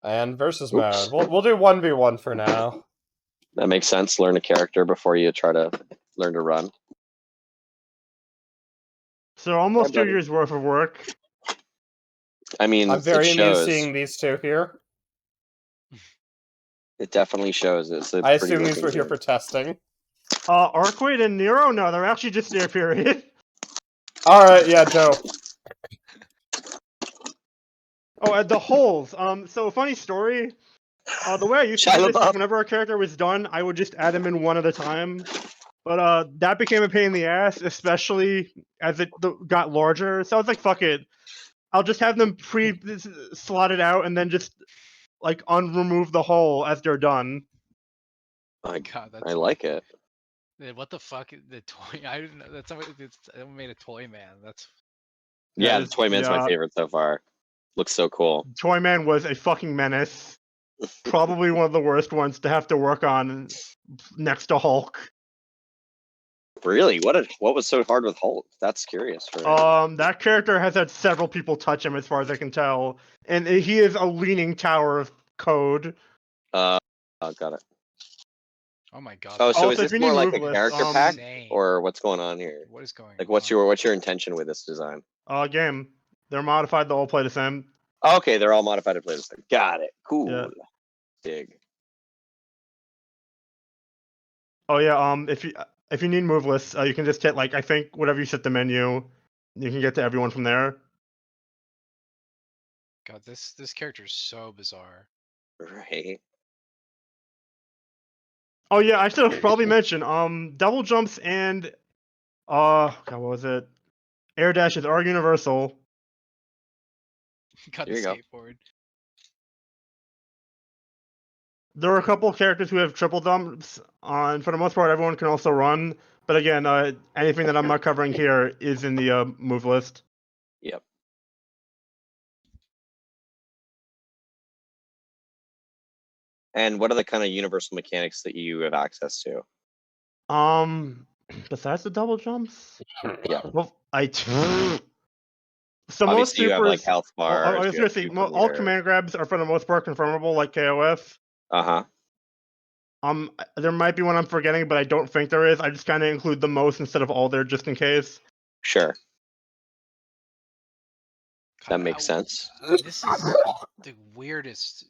And versus Oops. mode. We'll do 1v1 for now. That makes sense. Learn a character before you try to learn to run. So almost Hi, 2 buddy. years worth of work. I mean, I'm very it amused shows. seeing these two here. It definitely shows. It's a I pretty assume these looking were here game. for testing. Arcade and Nero? No, they're actually just there, period. Alright, yeah, dope. Oh, the holes. So funny story. The way I used to Shia do this, like, LaBeouf. whenever a character was done, I would just add them in one at a time. But that became a pain in the ass, especially as it got larger. So I was like, fuck it. I'll just have them slotted out and then just like unremove the hole as they're done. God, that's I like it. What the fuck? The toy? I didn't know. That's somebody made a toy man. That's Yeah, Yes, the Toy-Man's my favorite so far. Looks so cool. Toy-Man was a fucking menace. Probably one of the worst ones to have to work on next to Hulk. Really? What was so hard with Hulk? That's curious. That character has had several people touch him, as far as I can tell, and he is a leaning tower of code. Got it. oh my god. Oh, so Also, is if this you more need like move a lists, character pack, insane. or what's going on here? What is going Like, on? what's your intention with this design? Game. They're modified. They all play the same. Oh, okay, they're all modified to play the same. Got it. Cool. Yeah. Dig. Oh yeah. If you need move lists, you can just hit like I think whatever you set the menu, you can get to everyone from there. God, this character is so bizarre. Right. Oh yeah, I should have probably mentioned double jumps and God, what was it? Air dashes are universal. God, the Here you go. skateboard. There are a couple of characters who have triple jumps. For the most part, everyone can also run. But again, anything that I'm not covering here is in the move list. Yep. And what are the kind of universal mechanics that you have access to? Besides the double jumps, Yeah. well, so most Obviously, you have like supers. health I bars. was You gonna have say super all meter. command grabs are for the most part confirmable, like KOF. There might be one I'm forgetting, but I don't think there is. I just kind of include the most instead of all there, just in case. Sure. God, That makes sense. This is the weirdest.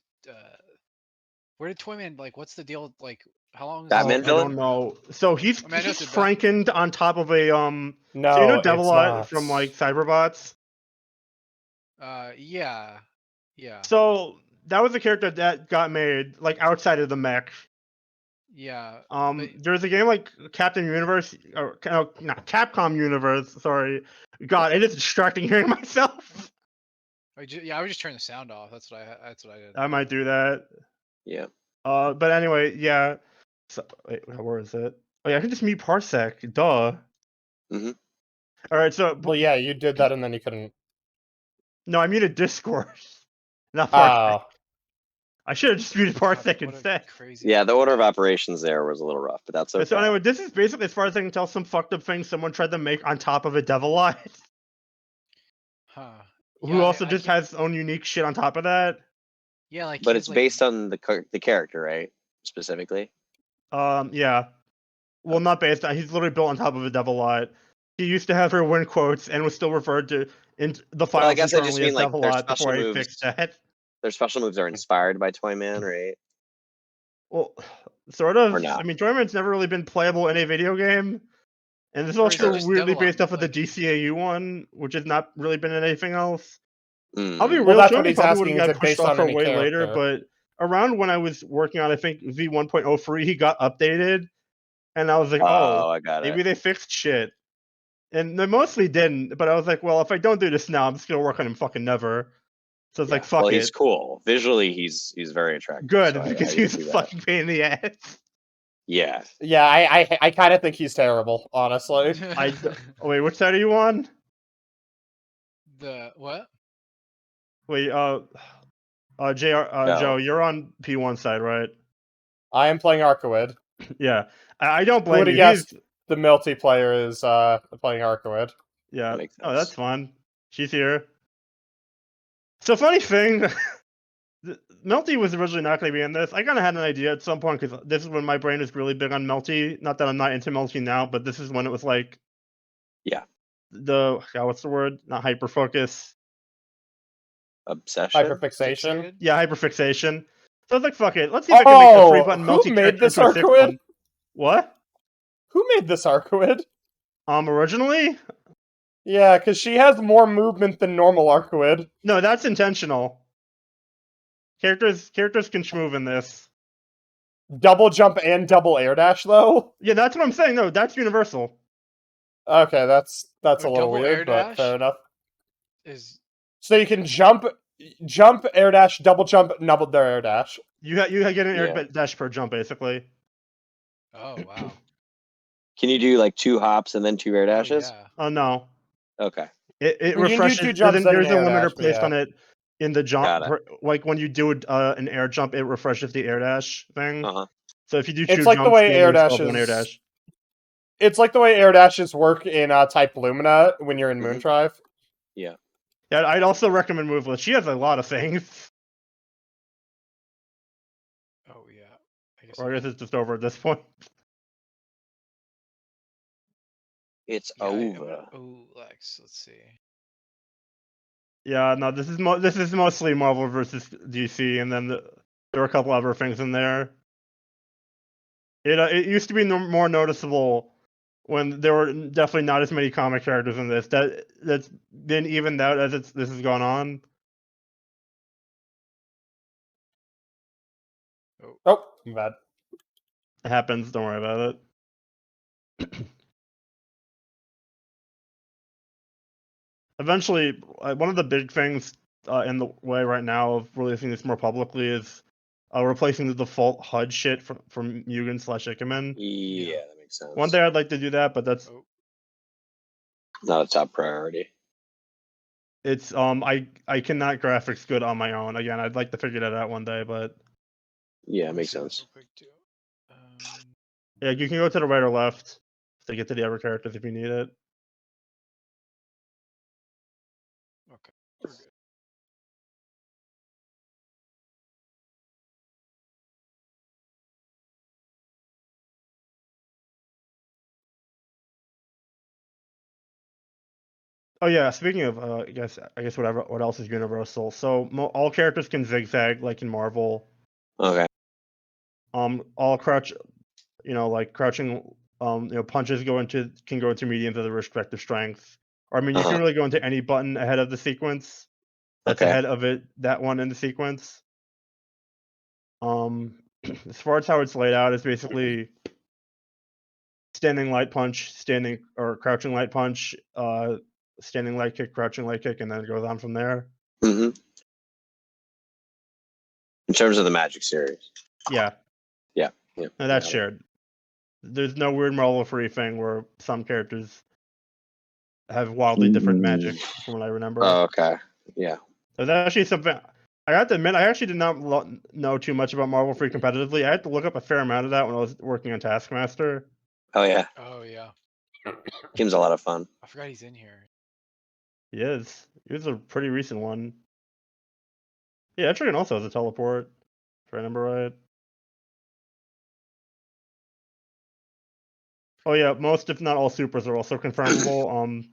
Where did Toyman like? What's the deal? Like, how long? Batman I villain? don't know. So he's I mean, I know it's a Frankened on top of a No, So you know it's Devilot not. from like Cyberbots? Yeah. So that was a character that got made like outside of the mech. Yeah. There's a game like Captain Universe or not Capcom Universe. Sorry, God, it is distracting hearing myself. Yeah, I would just turn the sound off. That's what I did. I might do that. Yeah. But anyway, yeah. So wait, where is it? Oh yeah, I can just mute Parsec. Duh. Mm-hmm. All right, so Well, yeah, you did that and then you couldn't. no, I muted Discord, not Parsec. Oh. I should have just muted Parsec instead. Crazy. Yeah, the order of operations there was a little rough, but that's okay. So anyway, this is basically, as far as I can tell, some fucked up thing someone tried to make on top of a Devilite. Huh. Who also just has his own unique shit on top of that. Yeah, like. But it's based on the character, right? Specifically. Yeah. Well, not based on. He's literally built on top of a Devilite. He used to have her win quotes and was still referred to in the files I guess I just internally mean as like their Devilite special before I moves. fixed that. Their special moves are inspired by Toyman, right? Well, sort of. Or not. I mean, Toyman's never really been playable in a video game. And this is Or is it also just weirdly Devilite, based off of the like- DCAU one, which has not really been in anything else. Mm. I'll be Well, real, that's what Toyman he's probably asking, would have is got it pushed based off on for any way later, character? but around when I was working on, I think, v1.03, he got updated. And I was like, Oh, I got maybe it. they fixed shit. And they mostly didn't, but I was like, well, if I don't do this now, I'm just gonna work on him fucking never. So it's like, fuck well, it. he's cool. Visually, he's very attractive. Good, so because I he's see a that. fucking pain in the ass. Yeah. Yeah, I kind of think he's terrible, honestly. Wait, which side are you on? The what? Wait, Joe, you're on P1 side, right? I am playing Arcoid. Yeah, I don't Who blame would have you. guessed the multiplayer is playing Arcoid? Yeah. That makes Oh, sense. that's fun. She's here. So funny thing, Melty was originally not going to be in this. I kind of had an idea at some point because this is when my brain was really big on Melty. Not that I'm not into Melty now, but this is when it was like, Yeah. What's the word? Not hyper focus. Obsession. Hyperfixation. Fixated? Yeah, hyperfixation. So I was like, fuck it. Let's see if I can make the 3-button who Melty made character this into a 6 Arcoid? button. What? Who made this Arcoid? Originally? Yeah, because she has more movement than normal Arcoid. No, that's intentional. Characters can schmoove in this. Double jump and double air dash, though? Yeah, that's what I'm saying. No, that's universal. Okay, that's a Oh, little double air weird, but dash? fair enough. Is So you can jump, air dash, double jump, double air dash. You get an air Yeah. dash per jump, basically. oh wow. Can you do like 2 hops and then 2 air Oh, dashes? yeah. Oh no, Okay. it You can do refreshes. 2 jumps, then There's an a air limiter dash, but placed yeah. on it in the jump. Got it. Like when you do an air jump, it refreshes the air dash thing. Uh-huh. So if you do It's 2 like the jumps, way air normally you still have one air dashes- dash. It's like the way air dashes work in Type Lumina when you're in Mhm. Moondrive. Yeah, I'd also recommend Moveless. She has a lot of things. Oh yeah. I guess Or I guess it's just over at this point. It's yeah, over. oh, Lex, let's see. Yeah, no, this is mostly Marvel versus DC, and then there are a couple other things in there. It used to be more noticeable when there were definitely not as many comic characters in this. That's been evened out as this has gone on. Oh, I'm bad. It happens. Don't worry about it. Eventually, one of the big things in the way right now of releasing this more publicly is replacing the default HUD shit from MUGEN / IKEMEN. Yeah, that makes sense. One day I'd like to do that, but that's Oh, Not a top priority. it's I cannot graphics good on my own. Again, I'd like to figure that out one day, but Yeah, let it me makes see this sense. real quick too. yeah, you can go to the right or left to get to the other characters if you need it. Okay, we're good. Oh yeah, speaking of, I guess what else is universal? So all characters can zigzag like in Marvel. Okay. All crouch, like crouching, punches can go into mediums of the respective strength. Or I mean, you Uh-huh. can really go into any button ahead of the sequence. That's Okay. ahead of it. That one in the sequence. As far as how it's laid out, it's basically standing light punch, standing or crouching light punch, standing light kick, crouching light kick, and then it goes on from there. Mm-hmm. In terms of the Magic series. Yeah, Yeah. and that's shared. There's no weird Marvel free thing where some characters have wildly different magic, from what I remember. Oh, okay. Yeah. There's actually something. I have to admit, I actually did not know too much about Marvel free competitively. I had to look up a fair amount of that when I was working on Taskmaster. Oh yeah. Oh yeah. Game's a lot of fun. I forgot he's in here. He is. He was a pretty recent one. Yeah, Etrigan also has a teleport, if I remember right. Oh yeah, most if not all supers are also confirmable.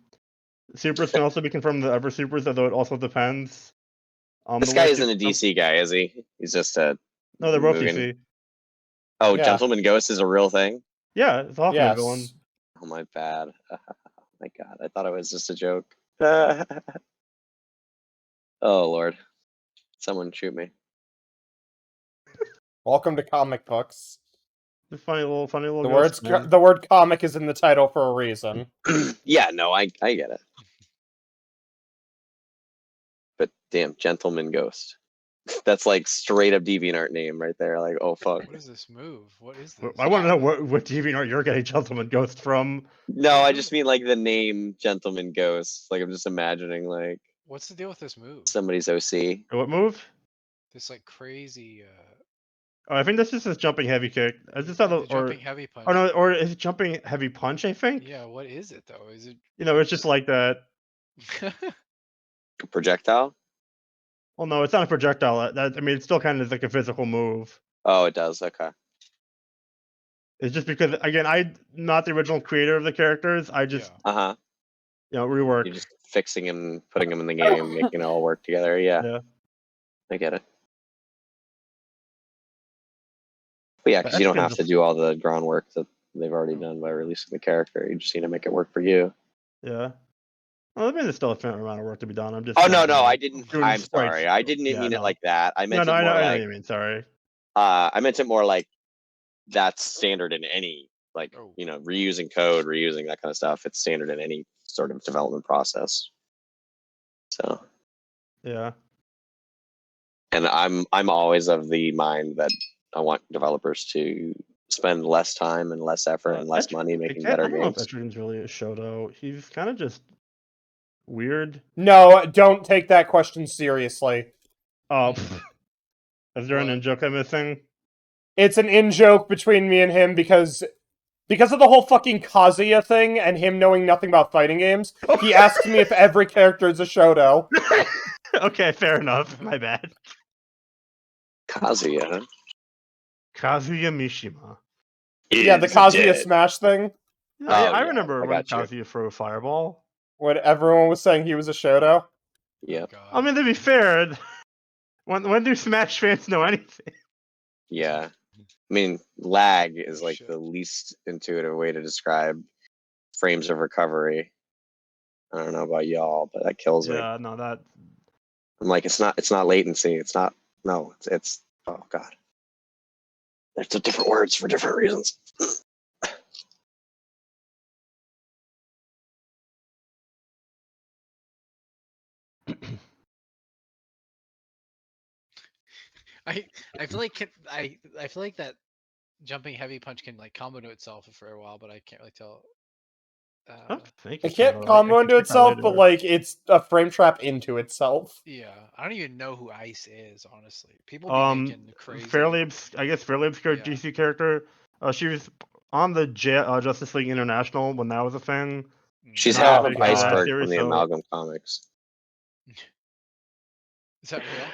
Supers can also be confirmed with other supers, although it also depends. This the guy way isn't a DC guy, is he? He's just a. No, they're both Mugen. DC. Oh, Yeah. Gentleman Ghost is a real thing. Yeah, it's a Hawkman villain. Yes. Oh my bad. My God, I thought it was just a joke. Oh Lord, someone shoot me. Welcome to comic books. The funny little The ghost, man. the word comic is in the title for a reason. Yeah, no, I get it. But damn, Gentleman Ghost. That's like straight up DeviantArt name right there. Like, oh fuck. What is this move? What is this? I want to know what DeviantArt you're getting Gentleman Ghost from. No, I just mean like the name Gentleman Ghost. Like I'm just imagining like What's the deal with this move? somebody's OC. What move? This like crazy Oh, I think this is his jumping heavy kick. Is this how the jumping heavy punch. Oh no, or is it jumping heavy punch? I think. Yeah, what is it though? Is it It's just like that. Projectile. Well, no, it's not a projectile. I mean, it still kind of is like a physical move. Oh, it does. Okay. It's just because, again, I'm not the original creator of the characters. I just, Uh huh. rework. You're just fixing him, putting him in the game, making it all work together. Yeah. Yeah. I get it. But yeah, because you don't X-Men's have to do all the groundwork that they've already done by releasing the character. You just need to make it work for you. Yeah. Well, I mean, there's still a fair amount of work to be done. I'm just. Oh no, I didn't. doing I'm sprites. sorry. I didn't Yeah, mean it no. like that. I No, meant no, it I more know what like you mean. Sorry. I meant it more like that's standard in any Oh. reusing code, reusing that kind of stuff. It's standard in any sort of development process. So, Yeah. and I'm always of the mind that I want developers to spend less time and less effort and less money making better I don't know if games. Etrigan's really a Shoto. He's kind of just weird. No, don't take that question seriously. Oh, is there an What? in-joke I'm missing? It's an in-joke between me and him because of the whole fucking Kazuya thing and him knowing nothing about fighting games. He asked me if every character is a Shoto. Okay, fair enough. My bad. Kazuya. Kazuya Mishima. Yeah, the is Kazuya dead. Smash thing. Yeah, I yeah, remember I when got you. Kazuya threw a fireball. When everyone was saying he was a Shoto. Yep. God. I mean, to be fair, when do Smash fans know anything? Yeah. I mean, lag is like Shit. the least intuitive way to describe frames of recovery. I don't know about y'all, but that kills me. Yeah, no, that. I'm like, it's not latency. It's oh god. There's different words for different reasons. I feel like I feel like that jumping heavy punch can like combo to itself for a while, but I can't really tell. I don't think It it can't can. combo I into can check that itself, but later. like it's a frame trap into itself. Yeah, I don't even know who Ice is, honestly. People be making crazy. fairly obscure Yeah. DC character. She was on the Justice League International when that was a thing. She's Oh, half of God. Iceberg Series, from the so- Amalgam comics. Is that real?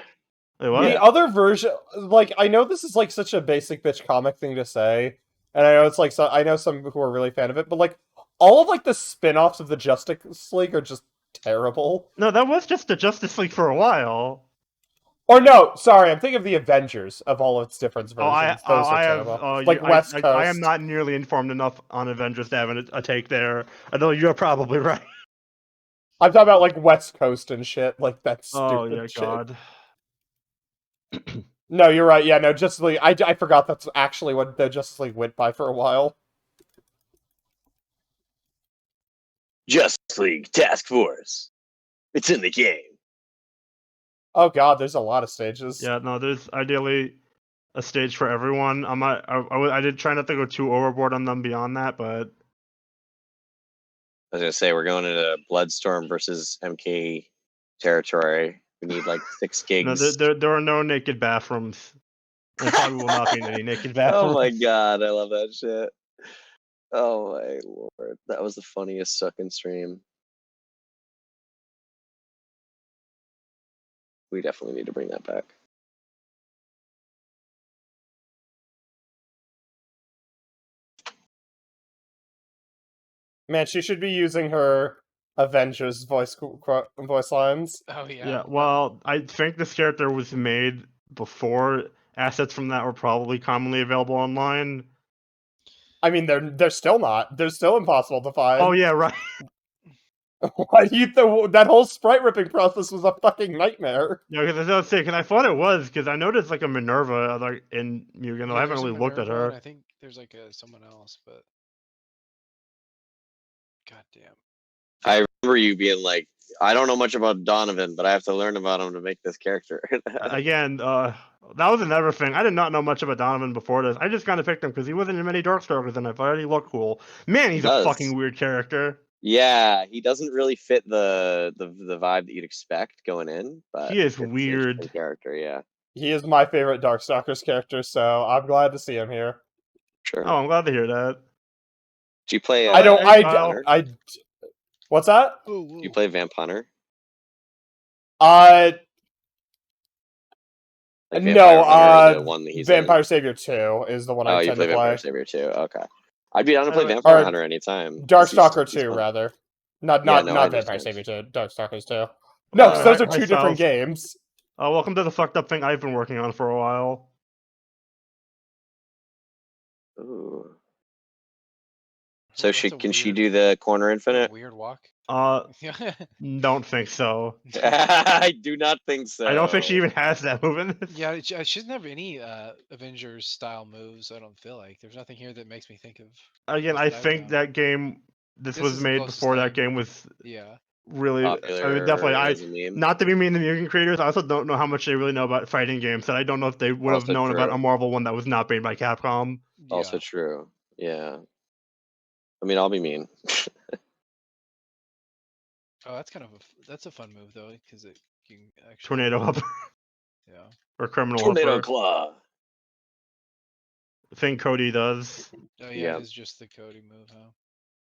Wait, what? The Yeah. other version, like, I know this is like such a basic bitch comic thing to say, and I know it's like I know some who are really fan of it, but like all of like the spin-offs of the Justice League are just terrible. No, that was just the Justice League for a while. Or no, sorry, I'm thinking of the Avengers of all of its different versions. Those are terrible. Like West Coast. I am not nearly informed enough on Avengers to have a take there. I know you're probably right. I'm talking about like West Coast and shit, like that stupid Oh yeah, shit. God. No, you're right. Yeah, no, Justice League. I forgot that's actually what the Justice League went by for a while. Justice League Task Force. It's in the game. Oh god, there's a lot of stages. Yeah, no, there's ideally a stage for everyone. I did try not to go too overboard on them beyond that, but I was gonna say we're going into Bloodstorm versus MK territory. We need like 6 no, gigs. there are no naked bathrooms. There probably will not be any naked Oh bathrooms. my god, I love that shit. Oh my lord, that was the funniest sucking stream. We definitely need to bring that back. Man, she should be using her Avengers voice lines. Oh yeah. Yeah, well, I think this character was made before assets from that were probably commonly available online. I mean, they're still not. They're still impossible to find. Oh yeah, right. Why do you that whole sprite ripping process was a fucking nightmare? Yeah, because I was gonna say, because I thought it was, because I noticed like a Minerva like in MUGEN. I haven't there's a really looked at Minerva, and her. I think there's like someone else, but god damn. I remember you being like, I don't know much about Donovan, but I have to learn about him to make this character. Again, that was another thing. I did not know much about Donovan before this. I just kind of picked him because he wasn't in many Darkstalkers, and I thought he looked cool. Man, he's a does. fucking weird character. Yeah, he doesn't really fit the vibe that you'd expect going in, but He is it's an weird. interesting character, yeah. He is my favorite Darkstalkers character, so I'm glad to see him here. Sure. Oh, I'm glad to hear that. Do you play I don't. Hunter? What's that? Do you play Vamp Hunter? Uh, Like No, Vampire Hunter, the one that he's Vampire in. Savior 2 is the one Oh, I you tend play to Vampire play. Savior too. Okay, I'd be down to By play the way- Vampire Or Hunter anytime. 'cause Darkstalker he's 2, fun. rather. Not Yeah, no, I not Vampire understand. Savior 2, Darkstalkers 2. No, because Uh, those are Hi, two different Styles. games. Welcome to the fucked up thing I've been working on for a while. Ooh. Oh, So that's a can she weird- do the corner that's a infinite? weird walk. Don't think so. I do not think so. I don't think she even has that move in this. Yeah, she doesn't have any Avengers style moves. I don't feel like there's nothing here that makes me think of. Again, much I that I would think know. that game. This This was is the made closest before that thing. game was Yeah. really. I mean, Popular definitely. as a meme. Not to be mean to MUGEN creators, I also don't know how much they really know about fighting games. And I don't know if they would have Also known about true. a Marvel one that was not made by Capcom. Also Yeah. true. Yeah. I mean, I'll be mean. Oh, that's kind of that's a fun move though, because it you can actually. Tornado Upper Yeah. or Criminal Tornado Upper. Claw. Thing Cody does. Oh yeah, Yeah. it is just the Cody move, huh?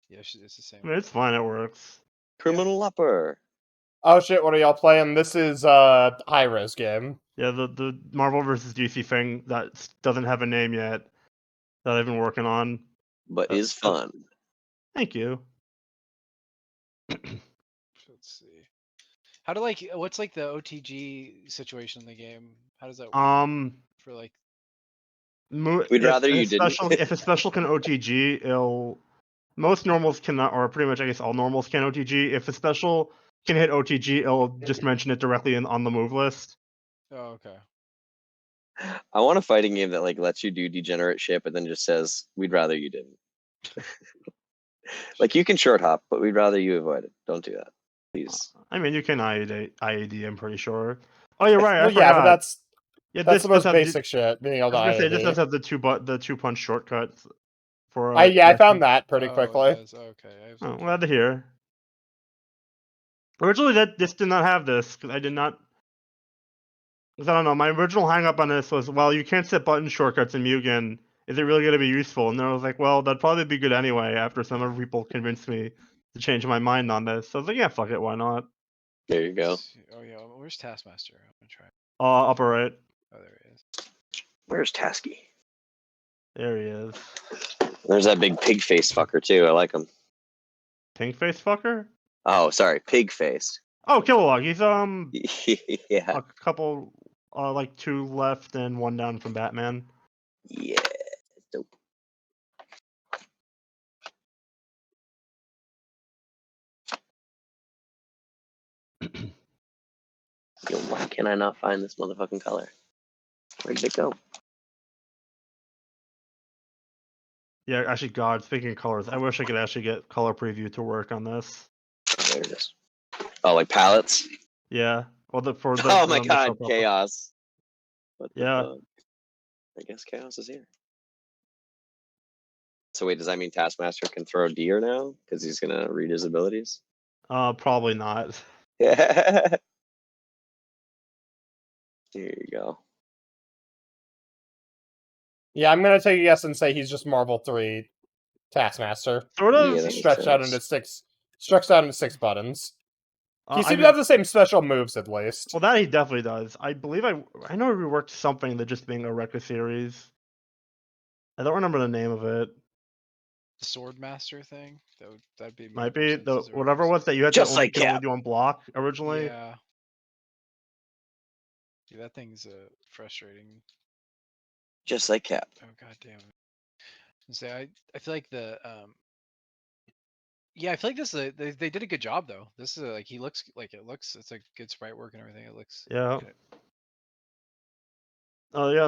Yeah, it's the same. I mean, it's fine. It works. Criminal Upper. Oh shit, what are y'all playing? This is high-res game. Yeah, the Marvel versus DC thing that doesn't have a name yet that I've been working on. But is fun. Thank you. Let's see. How do what's like the OTG situation in the game? How does that work for like? We'd rather you didn't. If a special can OTG, most normals cannot, or pretty much I guess all normals can OTG. If a special can hit OTG, it'll just mention it directly on the move list. Oh, okay. I want a fighting game that like lets you do degenerate shit, but then just says, "We'd rather you didn't." Like you can short hop, but we'd rather you avoid it. Don't do that, please. I mean, you can IAD. I'm pretty sure. Oh, you're right. I Well, yeah, but forgot. that's This the does most have basic shit, being able to I was gonna say this does IAD. have the two punch shortcuts for. Yeah, I found dashing. that pretty Oh, quickly. it does. Okay. I was Oh, looking. glad to hear. Originally, this did not have this because I did not. Because I don't know. My original hang up on this was, well, you can't set button shortcuts in MUGEN. Is it really going to be useful? And then I was like, well, that'd probably be good anyway. After some other people convinced me to change my mind on this, so I was like, yeah, fuck it, why not? There you go. Oh yeah, where's Taskmaster? I'm gonna try. Upper right. Oh, there he is. Where's Tasky? There he is. There's that big pig face fucker too. I like him. Pink face fucker. Oh, sorry, pig faced. Oh, Kilowog. He's Yeah. a couple, like 2 left and 1 down from Batman. Yeah. Dope. Yo, why can I not find this motherfucking color? Where did it go? Yeah, actually, God, speaking of colors, I wish I could actually get color preview to work on this. Oh, there it is. Oh, like palettes? Yeah. Well, Oh my god, chaos. What the Yeah. fuck? I guess chaos is here. So wait, does that mean Taskmaster can throw deer now? Because he's gonna read his abilities? Probably not. Yeah. There you go. Yeah, I'm gonna take a guess and say he's just Marvel 3 Taskmaster. Sort Yeah, of. that makes Stretched out sense. into 6 buttons. He I seems to mean, have the same special moves at least. well, that he definitely does. I believe I know we worked something that just being a Rekka series. I don't remember the name of it. The Swordmaster thing. That'd be Might more be sense the as a whatever it was that you had Just to like could only Cap. do on block originally. Yeah. Yeah, that thing's frustrating. Just like Cap. Oh god damn it. Say I feel like the yeah, I feel like this is they did a good job though. This is like he looks like it's a good sprite work and everything. It looks Yeah. good. Yeah.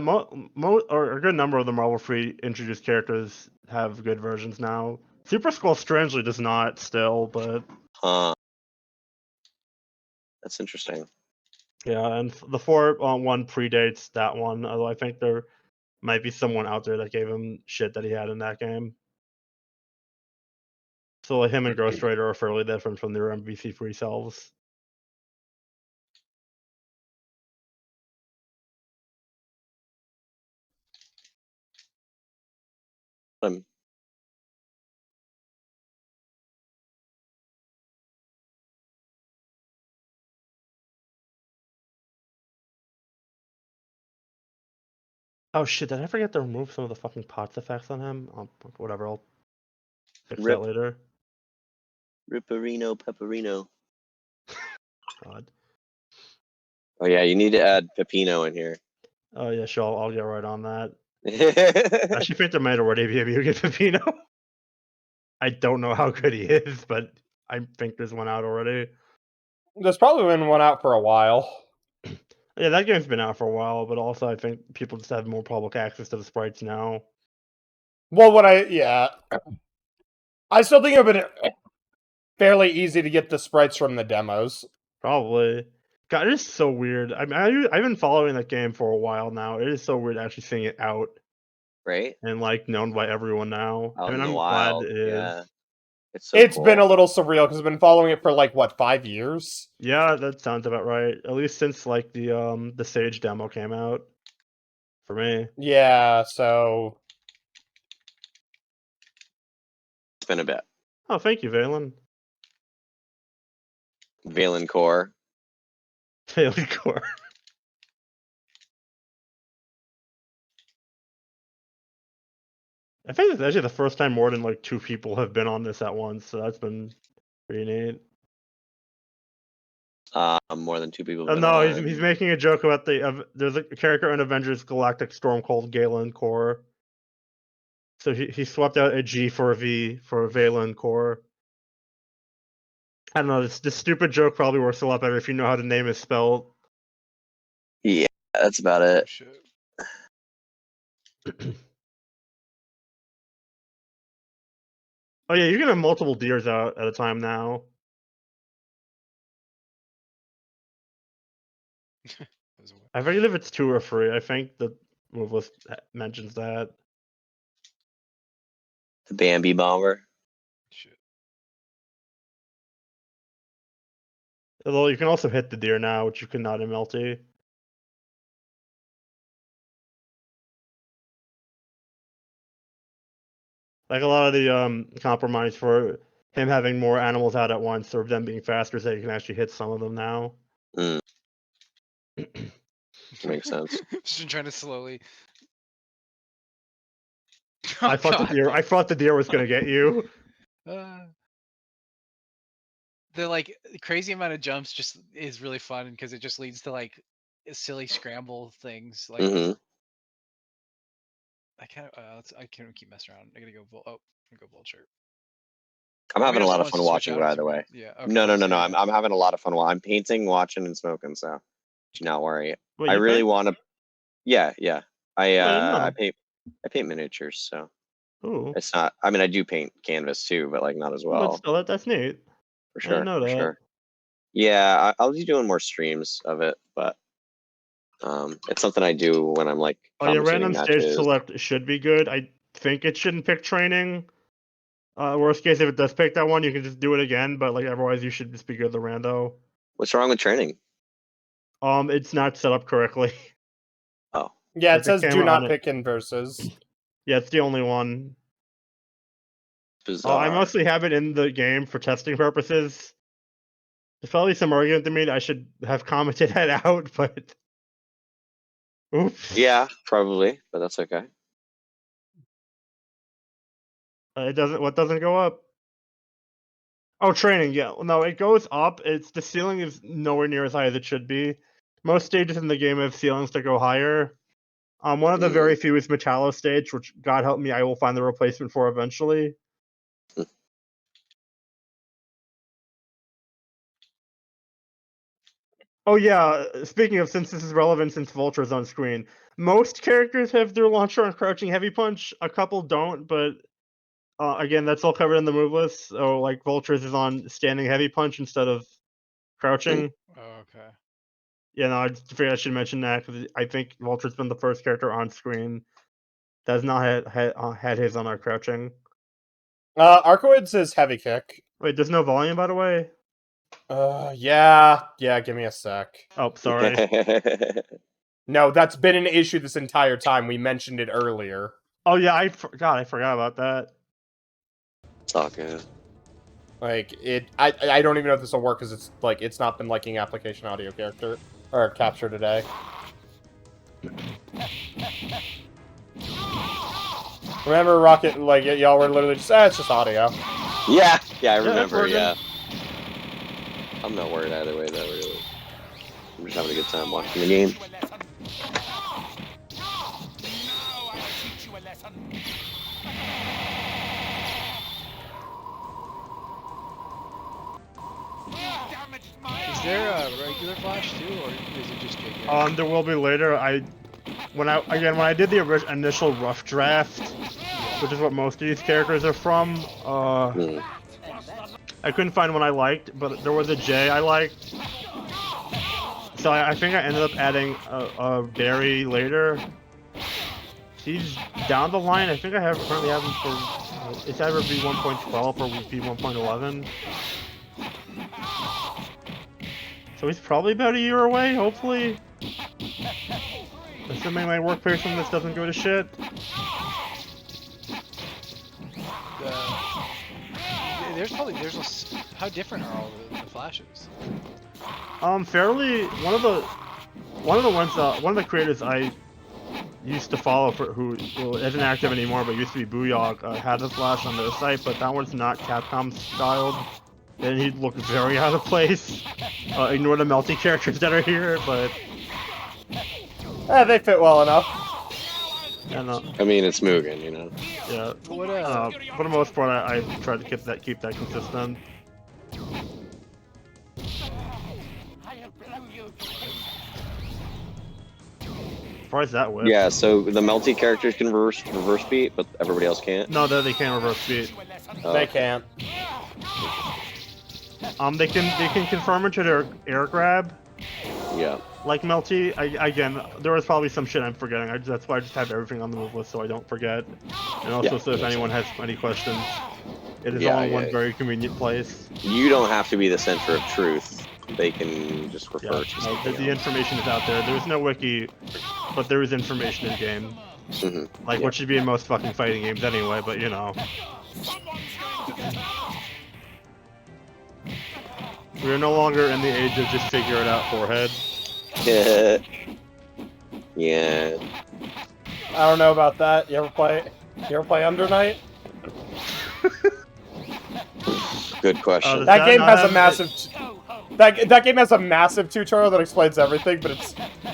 Or a good number of the Marvel Free introduced characters have good versions now. Super Skull strangely does not still, but Huh. That's interesting. yeah, and the 4-1 predates that one. Although I think there might be someone out there that gave him shit that he had in that game. So like, him and Ghost Rider are fairly different from their MVC free selves. Um, Oh shit! Did I forget to remove some of the fucking pots effects on him? Whatever. I'll fix Rip. that later. Ripperino pepperino. God. Oh yeah, you need to add Pepino in here. Oh yeah, sure. I'll get right on that. I Actually, I think there might already be a MUGEN Pepino. I don't know how good he is, but I think there's one out already. There's probably been one out for a while. Yeah, that game's been out for a while, but also I think people just have more public access to the sprites now. Well, yeah. I still think it would have been fairly easy to get the sprites from the demos. Probably. God, it is so weird. I mean, I've been following that game for a while now. It is so weird actually seeing it out right? and like known by everyone now. Out I mean, in the I'm glad wild. it is. Yeah. It's so It's cool. been a little surreal because I've been following it for like what, 5 years? Yeah, that sounds about right. At least since like the Sage demo came out. For me. Yeah, so It's been a bit. Oh, thank you, Valen. Valen Core. Valen Core. I think it's actually the first time more than like 2 people have been on this at once, so that's been pretty neat. More than 2 people. No, he's making a joke about there's a character in Avengers Galactic Storm called Galen Core. So he swapped out a G for a V for Valen Core. I don't know, this stupid joke probably works a lot better if you know how the name is spelled. Yeah, that's about Oh, it. shit. Oh yeah, you can have multiple deers out at a time now. I forget if it's 2 or 3. I think the move list mentions that. The Bambi Bomber. Shit. Although you can also hit the deer now, which you could not in MLT. Like a lot of the compromise for him having more animals out at once or them being faster, so you can actually hit some of them now. Mm. Makes sense. Just been trying to slowly. I thought the deer was gonna get you. The like crazy amount of jumps just is really fun because it just leads to like silly scramble things. Like I can't. I can't keep messing around. I gotta go. I'm gonna go vulture. I'm having a lot of wants fun to switch watching, out by if the you way. want. Yeah. Okay, No. so yeah. I'm having a lot of fun while I'm painting, watching, and smoking. So do not worry. Wait, I you really paint? want to. Yeah. I Oh, I didn't know. I paint miniatures, so Ooh. it's not. I mean, I do paint canvas too, but like not as But well. still, that's neat. For I didn't sure. know For that. sure. Yeah, I'll be doing more streams of it, but it's something I do when I'm like Oh yeah, commentating random stage matches. select should be good. I think it shouldn't pick training. Worst case, if it does pick that one, you can just do it again. But like otherwise, you should just be good the rando. What's wrong with training? It's not set up correctly. Oh, yeah, it Because it says came do on not it. pick in versus. Yeah, it's the only one. bizarre. I mostly have it in the game for testing purposes. There's probably some argument to me that I should have commented that out, but oops. Yeah, probably, but that's okay. It doesn't. What doesn't go up? Oh, training. Yeah. No, it goes up. It's the ceiling is nowhere near as high as it should be. Most stages in the game have ceilings that go higher. One of the very few is Metallo stage, which God help me, I will find the replacement for eventually. Oh yeah, speaking of, since this is relevant since Vulture's on screen, most characters have their launcher on crouching heavy punch. A couple don't, but again, that's all covered in the move list. So like Vulture's is on standing heavy punch instead of crouching. Oh, okay. Yeah, no, I just figured I should mention that because I think Vulture's been the first character on screen that has not had his on our crouching. Arcoids is heavy kick. Wait, there's no volume, by the way? Yeah, give me a sec. Oh, sorry. No, that's been an issue this entire time. We mentioned it earlier. Oh yeah, I forgot about that. It's all good. Like I don't even know if this will work because it's like it's not been liking application audio character or capture today. Remember Rocket, like, y'all were literally just, it's just audio. Yeah, I that's remember. working. Yeah. I'm not worried either way, though. Really. I'm just having a good time watching the game. Is there a regular Flash too, or is it just JK? There will be later. When I did the initial rough draft, which is what most of these characters are from, Hmm. I couldn't find one I liked, but there was a J I liked. So I think I ended up adding a Barry later. He's down the line. I think I currently have him for it's either v1.12 or v1.11. So he's probably about a year away, hopefully. Assuming my workplace from this doesn't go to shit. How different are all the Flashes? Fairly. One of the creators I used to follow who isn't active anymore, but used to be Booyog, had the Flash on their site, but that one's not Capcom styled. Then he'd look very out of place. Ignore the melty characters that are here, but They fit well enough. and I mean, it's Mugen, you know. yeah. What For the most part, I tried to keep that consistent. As far as that with. Yeah, so the melty characters can reverse beat, but everybody else can't. No, they can't reverse speed. They can't. They can confirm into their air grab. Yeah. Like Melty, again, there was probably some shit I'm forgetting. That's why I just have everything on the move list so I don't forget. And also, Yeah, so if makes anyone has any questions, it is all in one very convenient place. You don't have to be the center of truth. They can just refer Yeah, to something the information is out there. There's no wiki, but there is information in game. Like what should be in most fucking fighting games anyway, but you know. We're no longer in the age of just figure it out forehead. Yeah. I don't know about that. You ever play Under Night? Good question. That game has a massive. That game has a massive tutorial that explains everything, but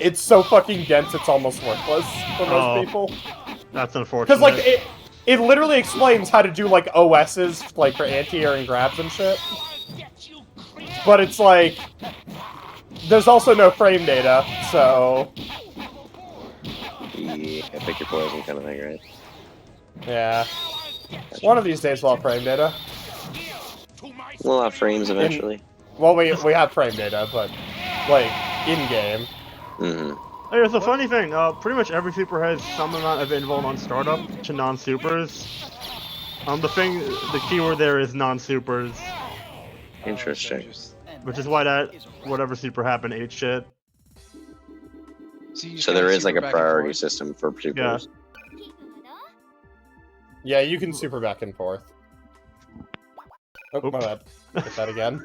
it's so fucking dense it's almost worthless for most people. That's unfortunate. Because like it literally explains how to do like OSs like for anti-air and grabs and shit. But it's like there's also no frame data, so Yeah, pick your poison kind of thing, right? yeah. One of these days we'll have frame data. We'll have frames eventually. Well, we have frame data, but like in game. Mm-hmm. Here's the funny thing. Pretty much every super has some amount of invuln on startup to non-supers. The keyword there is non-supers. Interesting. Which is why that whatever super happened ate shit. So there is like a priority system for supers. Yeah, you can super back and forth. Oh, my bad. Get that again.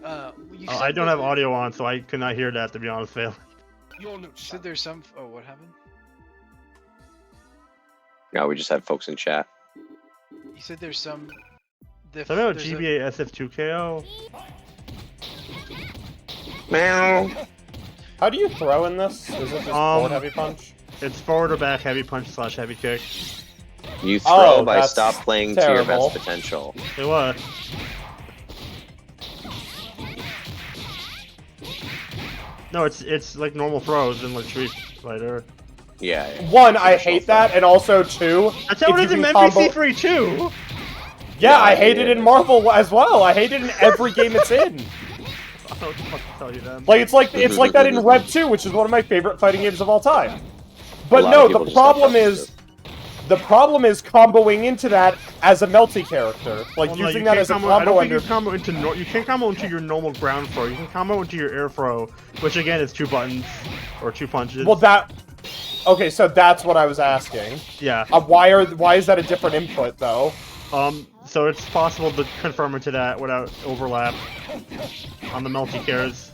I don't have audio on, so I could not hear that, to be honest, Phil. You said there's some. Oh, what happened? No, we just had folks in chat. You said there's some. Something about GBA SF2KO. Meow. How do you throw in this? Is it just forward heavy punch? It's forward or back heavy punch / heavy kick. You throw by that's stop playing terrible. to your best potential. Say what? No, it's like normal throws in like Street Fighter. Yeah. One, I hate that, and also two, That's how it is in MVC 3 too. Yeah, I hate it in Marvel as well. I hate it in every game it's in. I don't know what the fuck to tell you then. Like it's like that in Rev 2, which is one of my favorite fighting games of all time. A But lot no, of people the just don't problem fuck is comboing into that as a melty character, like Well, no, using you that can't as a combo- I combo don't think under. you combo into you can't combo into your normal ground throw. You can combo into your air throw, which again is 2 buttons or 2 punches. Well, that. Okay, so that's what I was asking. Yeah. Why is that a different input though? So it's possible to confirm into that without overlap on the multi-cares.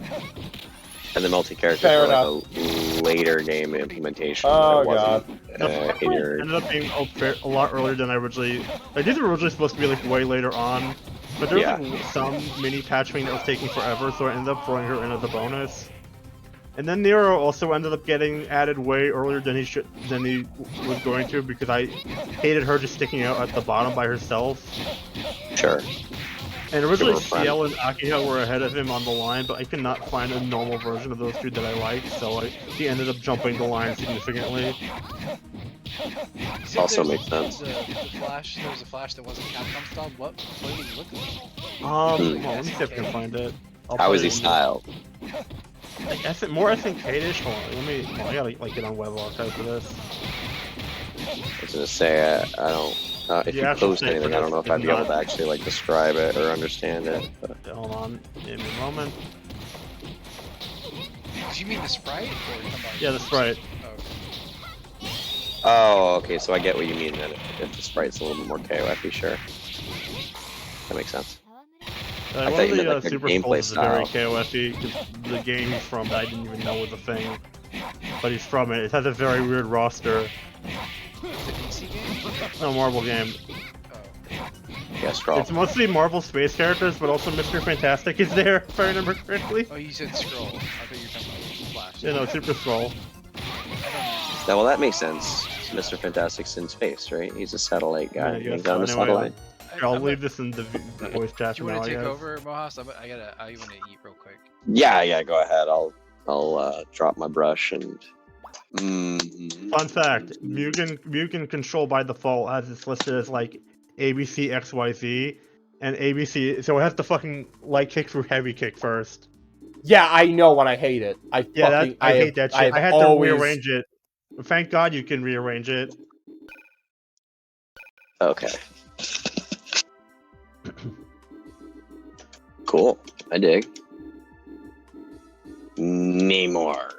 And the multi-characters Fair were like a later game implementation. Oh, that wasn't, The in your... ended up being a lot earlier than I originally. Like these were originally supposed to be like way later on, but there was like some mini patching that was taking forever, so I ended up throwing her in as a bonus. And then Nero also ended up getting added way earlier than he was going to, because I hated her just sticking out at the bottom by herself. Sure. And originally Give her a friend. CL and Akiha were ahead of him on the line, but I could not find a normal version of those two that I liked, so he ended up jumping the line significantly. You said Also there's- makes sense. There was a Flash that wasn't Capcom styled. What did he look like? Well, let me see if I can find it. How is he styled? Like, more SNK-ish? Hold on, I gotta like get on Web Archive for this. I was gonna say, I don't... if The you actual post thing anything, for I don't know this if I'd is be able not- to actually like describe it or understand it. But... Yeah, hold on, give me a moment. Did you mean the sprite or you talking about? Yeah, the sprite. Oh, Oh, okay, so I get what you mean then. If the sprite's a little bit more KOF-y, sure. That makes sense. I One thought of you meant, the like, their Super gameplay Skulls is very style. KOF-y, 'cause the game he's from that I didn't even know was a thing. But he's from it. It has a very weird roster. Is it a PC game? No, Marvel game. Oh. Yeah, scroll. It's mostly Marvel space characters, but also Mr. Fantastic is there, if I remember correctly. Oh, you said scroll. I thought you were talking about Flash. Yeah, no, Super Skull. Now, well, that makes sense. Mr. Fantastic's in space, right? He's a satellite guy. Yeah, He's on a anyway, satellite. I'll leave this in the voice chat Do for you now, want I to take guess. over, Mohast? I want to eat real quick. Yeah, go ahead. I'll drop my brush and... Fun fact, M.U.G.E.N control by default has this listed as like ABC XYZ, and ABC, so it has to fucking light kick through heavy kick first. Yeah, I know when I hate it. I hate that shit. I had to rearrange it. But thank God you can rearrange it. Okay. Cool. I dig. Namor.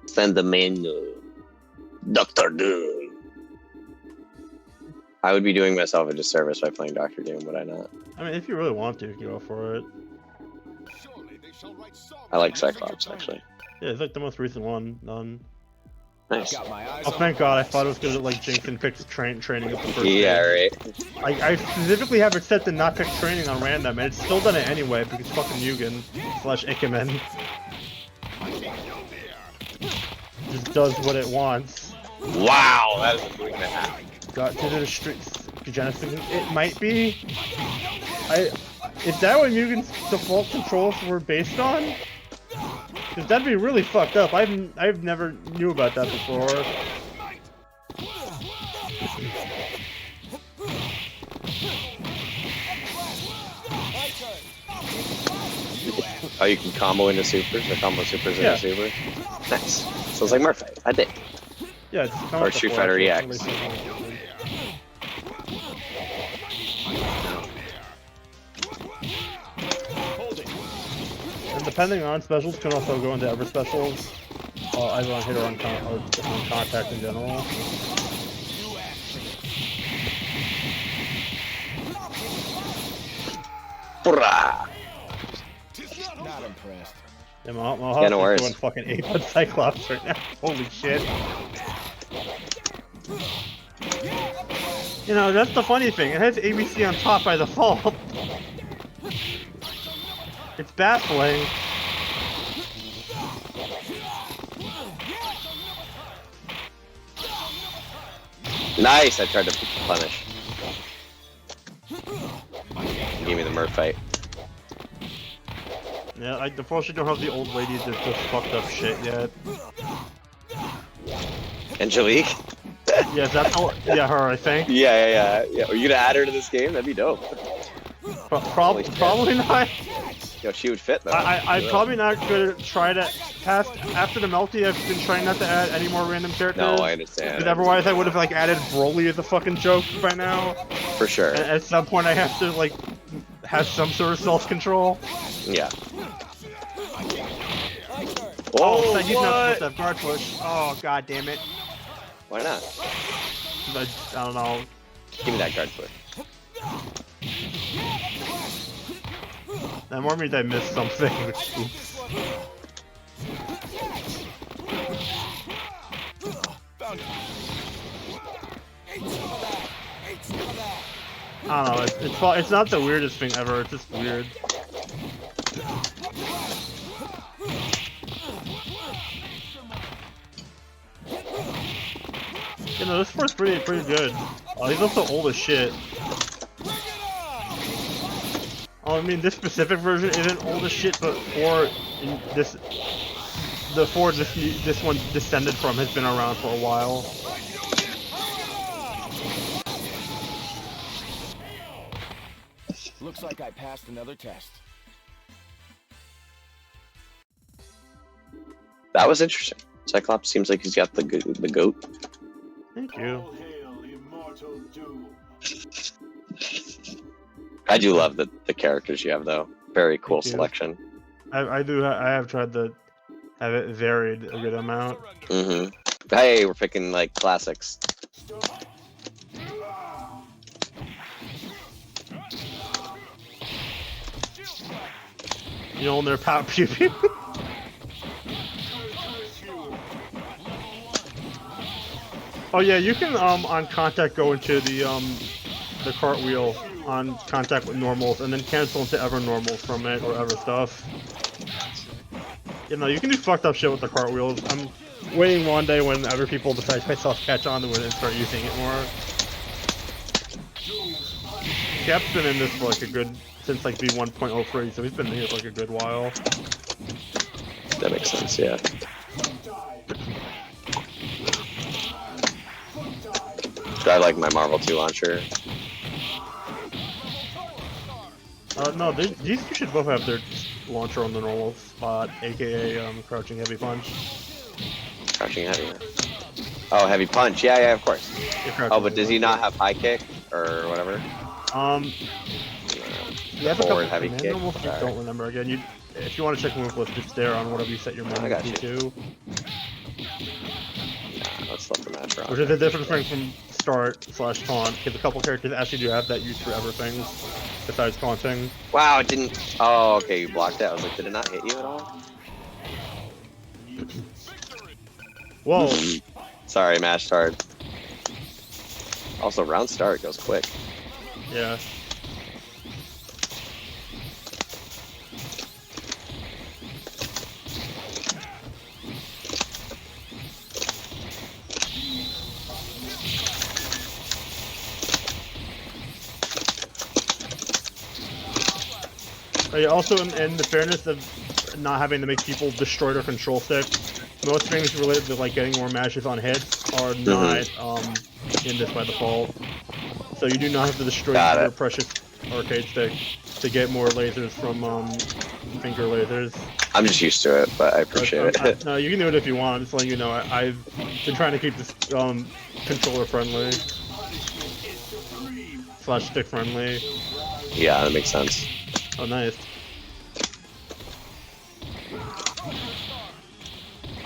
Send the menu. Doctor Doom. I would be doing myself a disservice by playing Doctor Doom, would I not? I mean, if you really want to, you can go for it. I like Cyclops, actually. Yeah, it's like the most recent one done. Nice. Oh, thank God! I thought it was gonna like Jinx and pick training up the first Yeah, day. right. I specifically have it set to not pick training on random, and it's still done it anyway because fucking MUGEN / IKEMEN just does what it wants. Wow, that is a moving and a half. Got to the streets. Genesis. It might be. Is that what MUGEN's default controls were based on? Cause that'd be really fucked up. I've never knew about that before. Oh, you can combo into supers or combo supers into supers? Nice. Sounds like Murphy. I dig. Yeah, it's kind Or of Street Fighter EX. And depending on specials, can also go into ever specials. Either on hit or on contact in general. Hurrah! Not impressed. Yeah, Mohast no is worries. going fucking ape on Cyclops right now. Holy shit. You know, that's the funny thing. It has ABC on top by default. It's baffling. Nice! I tried to punish. He gave me the Murph fight. Yeah, unfortunately don't have the old lady that does fucked up shit yet. Angelique? Yeah, that's all. Yeah, her, I think. Yeah. Are you gonna add her to this game? That'd be dope. Probably not. Yo, she would fit though. I'm probably not gonna try to pass after the melty. I've been trying not to add any more random characters. No, I understand. Because otherwise, I would have like added Broly as a fucking joke by now. For sure. And at some point, I have to like have some sort of self-control. Yeah. Oh, so Oh, he's not supposed what? to have guard push. Oh, god damn it. Why not? I don't know. Give me that guard foot. That more means I missed something. Oops. I don't know. It's not the weirdest thing ever. It's just weird. You know, this sport's pretty good. He's also old as shit. Oh, I mean, this specific version isn't old as shit, but the Ford this one descended from has been around for a while. Looks like I passed another test. That was interesting. Cyclops seems like he's got the goat. Thank you. I do love the characters you have though. Very cool Thank you. selection. I have tried to have it varied a good amount. Mm-hmm. Hey, we're picking like classics. You know, when they're pow pew pew. Oh yeah, you can on contact go into the cartwheel on contact with normals and then cancel into ever normals from it or ever stuff. You know, you can do fucked up shit with the cartwheels. I'm waiting one day when other people decide to catch on to it and start using it more. Cap's been in this for like a good since like v1.03, so he's been here for like a good while. That makes sense, yeah. I like my Marvel 2 launcher. No, these two should both have their launcher on the normal spot, aka crouching heavy punch. Crouching heavy. Oh, heavy punch. Yeah, of course. Oh, but does he not have high kick or whatever? You have a Forward couple heavy command kick. normals, I don't remember again. If you want to check move list, it's there on whatever you set your I menu got to. you. Let's let the match run. Which is a different thing from start/taunt, because a couple characters actually do have that use for other things besides taunting. Wow, it didn't. Oh, okay, you blocked it. I was like, did it not hit you at all? Whoa! Sorry, match start. Also, round start goes quick. Yeah. Also, in the fairness of not having to make people destroy their control stick, most things related to like getting more matches on hits are not in this by default. So you do not have to destroy your precious arcade stick to get more lasers from finger lasers. I'm just used to it, but I appreciate it. No, you can do it if you want. Just letting you know, I've been trying to keep this controller friendly / stick friendly. Yeah, that makes sense. Oh, nice.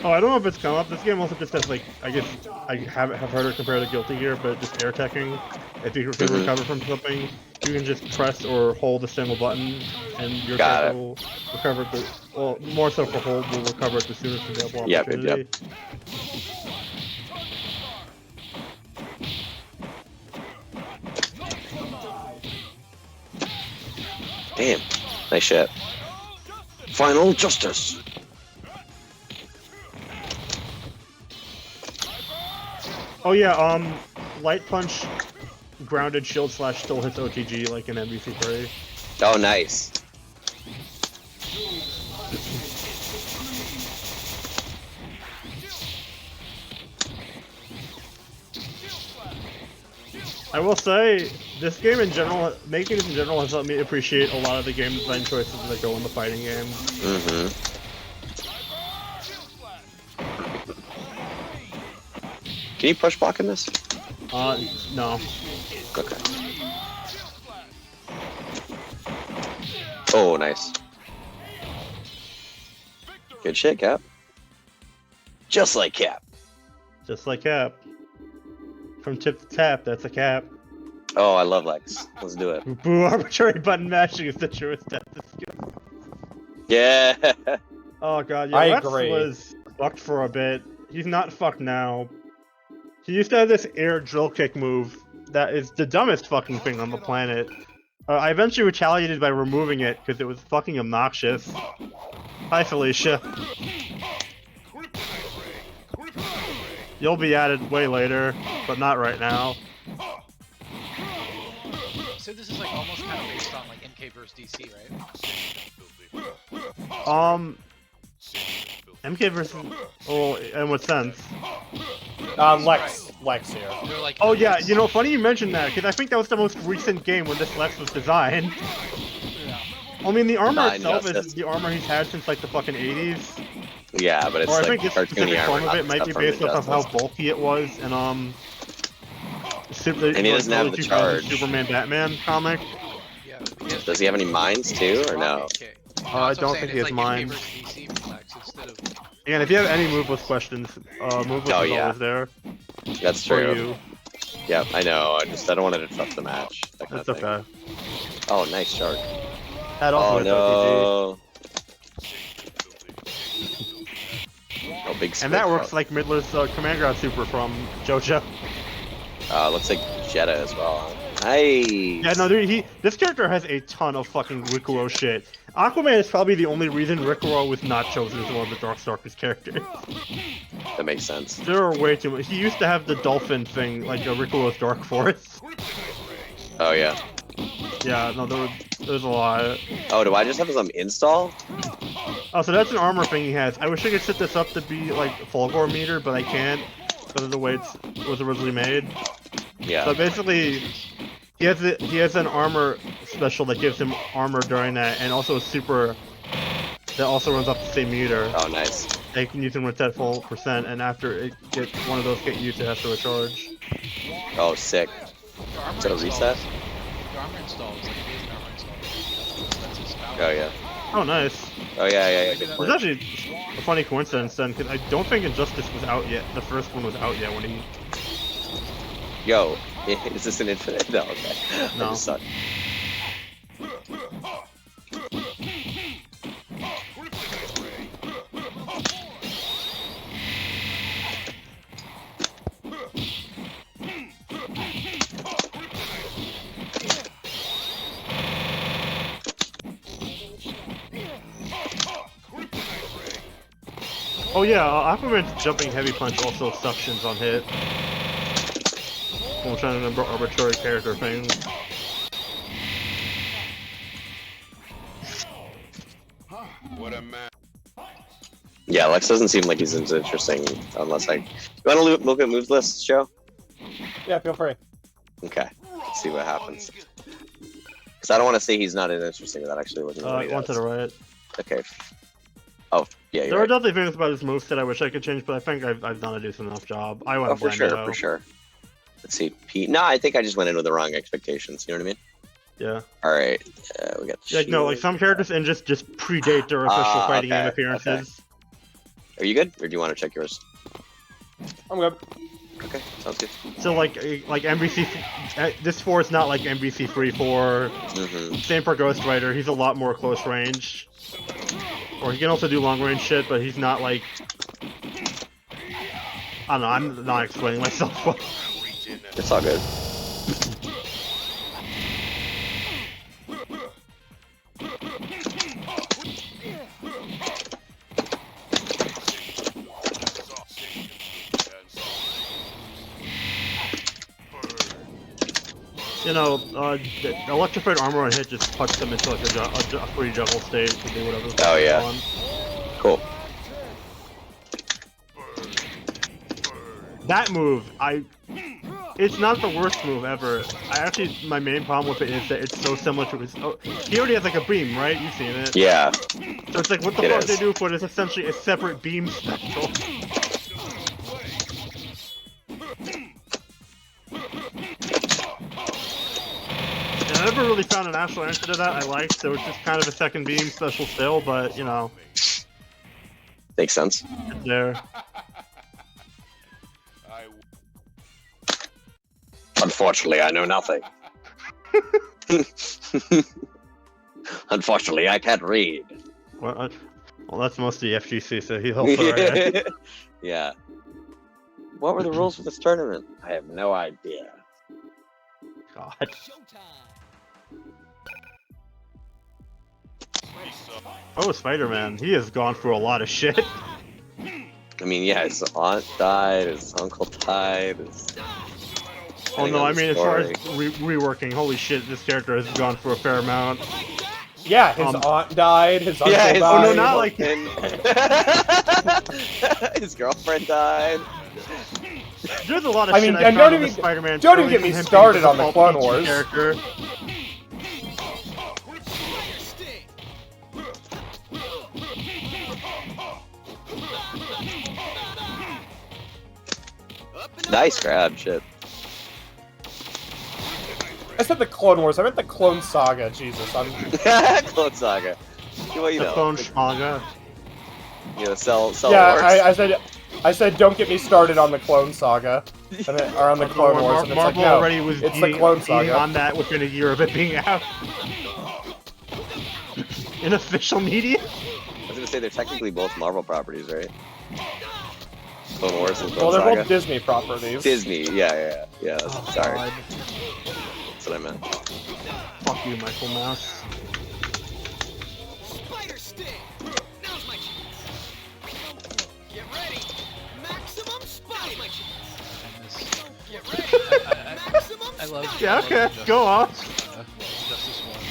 Oh, I don't know if it's come up. This game also just has, like, I guess I have heard it compared to Guilty Gear, but just air teching. If you can recover from something, you can just press or hold the single button, and your character will recover it. Well, more so for hold, will recover it the soonest available opportunity. Yep. Damn. Nice shit. Final justice. Oh yeah, light punch, grounded shield / still hits OTG like in MVC3. Oh, nice. I will say, this game in general, making it in general has let me appreciate a lot of the game design choices that go in the fighting game. Can you push block in this? No. Okay. Oh, nice. Good shit, Cap. Just like Cap. Just like Cap. From tip to tap, that's a Cap. Oh, I love Lex. Let's do it. Boo, arbitrary button mashing is the truest death skill. Yeah. Oh god, yeah, I Lex agree. was fucked for a bit. He's not fucked now. He used to have this air drill kick move that is the dumbest fucking thing on the planet. I eventually retaliated by removing it because it was fucking obnoxious. Hi, Felicia. You'll be added way later, but not right now. So this is like almost kind of based on like MK versus DC, right? MK versus. Oh, in what sense? Lex here. They're like. Oh yeah, Lex. you know, funny you mentioned that because I think that was the most recent game when this Lex was designed. Yeah. I mean, the armor Not itself is Injustice. the armor he's had since like the fucking 80s. Yeah, but it's Or I like think this cartoony specific armor, form of not it might stuff be from based off of how Injustice. bulky it was in And he doesn't have the 2000 charge. Superman Batman comic. Yeah. Does he have any mines too, or no? I don't think he has mine. And if you have any moveless questions, moveless Oh, is yeah. always there That's for true. you. Yeah, I know. I don't want to disrupt the match. That kind That's of thing. okay. Oh, nice shark. That Oh also is no. Oh, big and that squid works fuck. like Midler's Command Ground Super from JoJo. Looks like Jetta as well. Nice. Yeah, no, dude, this character has a ton of fucking Rikuo shit. Aquaman is probably the only reason Rikuo was not chosen as one of the Darkstalkers characters. That makes sense. There are way too much. He used to have the dolphin thing, like Rikuo's Dark Force. Oh yeah. Yeah, no, there's a lot. Oh, do I just have some install? Oh, so that's an armor thing he has. I wish I could set this up to be like Fulgor meter, but I can't because of the way it was originally made. Yeah. So basically, he has an armor special that gives him armor during that, and also a super that also runs up the same meter. Oh, nice. And you can use him with that full percent, and after it gets one of those get used, it has to recharge. Oh, sick. Is that a reset? The armor install is like it is an armor install. That's his power. Oh yeah. Oh, nice. Oh yeah. Good It's point. actually a funny coincidence then, because I don't think Injustice was out yet. The first one was out yet when he. Yo, is this an infinite? No, okay. No. I just suck. Oh yeah, Aquaman's jumping heavy punch also suctions on hit. I'm trying to remember arbitrary character things. What a man. Yeah, Lex doesn't seem like he's as interesting unless I. You want to look at moves lists, Joe? Yeah, feel free. Okay. Let's see what happens. Because I don't want to say he's not as interesting without actually looking at what he One to does. the right. Okay. Oh, yeah, There you're are right. definitely things about his moveset I wish I could change, but I think I've done a decent enough job. I went Oh, for sure, for sure. Let's see. Pete. No, I think I just went in with the wrong expectations. You know what I mean? Yeah. All right. We got. Like no, like some characters and just predate their official fighting game okay, appearances. Are you good, or do you want to check yours? I'm good. Okay, sounds good. So like MVC, this 4 is not like MVC 3-4. Mm-hmm. Same for Ghost Rider. He's a lot more close range. Or he can also do long range shit, but he's not like. I don't know. I'm not explaining myself well. It's all good. You know, the electrified armor on hit just puts them into like a free juggle state to do whatever. Oh, yeah. On. Cool. That move, it's not the worst move ever. My main problem with it is that it's so similar to his. Oh, he already has like a beam, right? You've seen it. Yeah. So it's like, what the It fuck is. they do for it is essentially a separate beam special. And I never really found an actual answer to that I liked, so it's just kind of a second beam special still, but you know, Makes sense. it's there. Unfortunately, I know nothing. Unfortunately, I can't read. Well, that's mostly FGC, so he'll alright. Yeah. What were the rules for this tournament? I have no idea. God. Oh, Spider-Man. He has gone through a lot of shit. I mean, yeah, his aunt died, his uncle died. Oh no, I mean, as far as reworking, holy shit, this character has gone through a fair amount. Yeah, his aunt died, his uncle yeah, died. Oh no, not like his girlfriend died. There's a lot of I shit mean, I and found don't on the even- Spider-Man. don't even get me started on the Clone Wars. Character. Nice grab, shit. I said the Clone Wars, I meant the Clone Saga, Jesus. Clone Saga. Well, you The know, Clone Saga. you know, sell Yeah, wars. I said don't get me started on the Clone Saga. Or on the Clone Wars, and it's Marvel like, no, already was it's the eating Clone Saga. on that within a year of it being out. In official media? I was gonna say they're technically both Marvel properties, right? Clone Wars and Clone Well, they're Saga. both Disney properties. Disney, yeah. Oh, Sorry, God. that's what I meant. Fuck you, Michael Mouse. Spider Sting! Now's my chance! Get ready! Maximum Spider! Get ready! Maximum I love. Yeah, I love okay, Justice- go on. Justice One.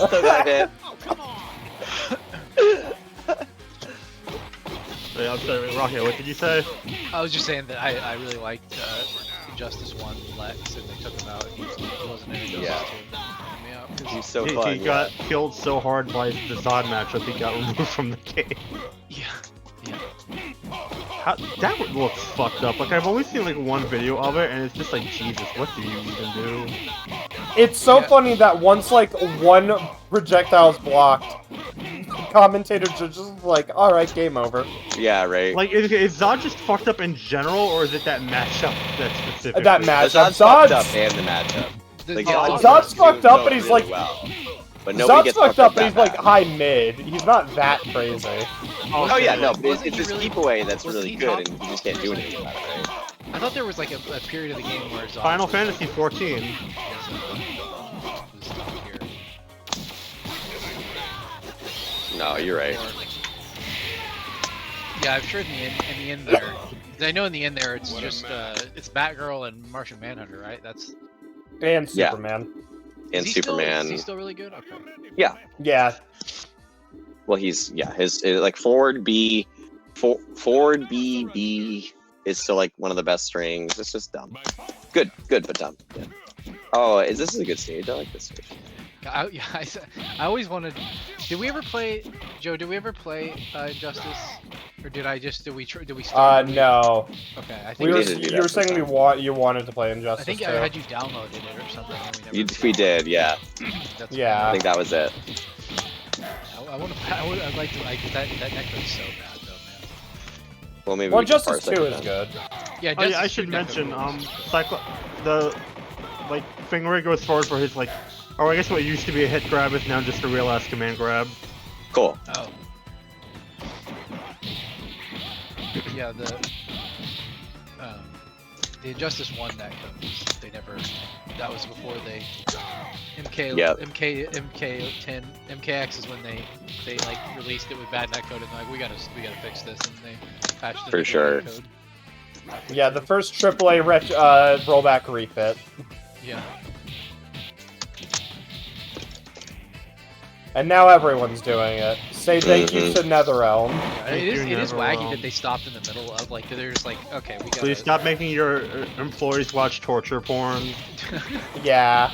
Still got hit. Oh, come on! Yeah, I'm sorry, Rocket, what did you say? I was just saying that I really liked Justice One Lex, and they took him out. And he wasn't in Injustice Yeah. 2. Me out, 'cause He's so He fun. got killed so hard by the Zod matchup, he got removed from the game. yeah. That looks fucked up. Like, I've only seen like one video of it, and it's just like, Jesus, what do you even do? It's so Yeah. funny that once, like, one projectile's blocked, commentators are just like, alright, game over. Yeah, right. Like, is Zod just fucked up in general, or is it that matchup that's specific? That The matchup. Zod's fucked up Zod's, and the matchup. The- Like, the- Zod's fucked up, but he's really like- well. But nobody Zod's gets fucked up, but that he's like bad. high mid. He's not that crazy. Oh yeah, no, but Wasn't it's he his really- keep away that's wasn't really he good, top- and you just can't do anything about it, right? I thought there was like a period of the game where Zod Final was- Fantasy 14. was top tier. No, you're right. Yeah, I'm sure in the end there. I know in the end there, it's just it's Batgirl and Martian Manhunter, right? That's And Yeah. Superman. And is he Superman. Still, is he still really good? Okay. Yeah. Well, his like forward B is still like one of the best strings. It's just dumb. Good, but dumb. Yeah. Oh, this is a good stage. I like this stage. I always wanted. Did we ever play, Joe? Did we ever play Justice, or did we start? No. Okay, I We think were, need to do you that were saying sometime. you wanted to play I Injustice think too. I had you downloaded it or something. And we never We did, yeah. That's Yeah. I think that was it. I want to. I'd like to. Like that necklace is so bad though, man. Well, maybe Well, we can Justice parse 2 it is then. good. Yeah, Oh, yeah, I Justice should League mention, necklace. Cyclops, the, like, finger goes forward for his, like, or I guess what used to be a hit grab is now just a real ass command grab. Cool. Oh. Yeah, the Injustice 1 that comes, they never. That was before they. Yep. MK10, MKX is when they like released it with bad netcode and like we gotta fix this and they patched it. For into sure. netcode. Yeah, the first AAA rollback refit. Yeah. And now everyone's doing it. Say thank you to NetherRealm. Thank It you, is wacky NetherRealm. that they stopped in the middle of like they're just like okay we gotta. Please stop making your employees watch torture porn. Yeah.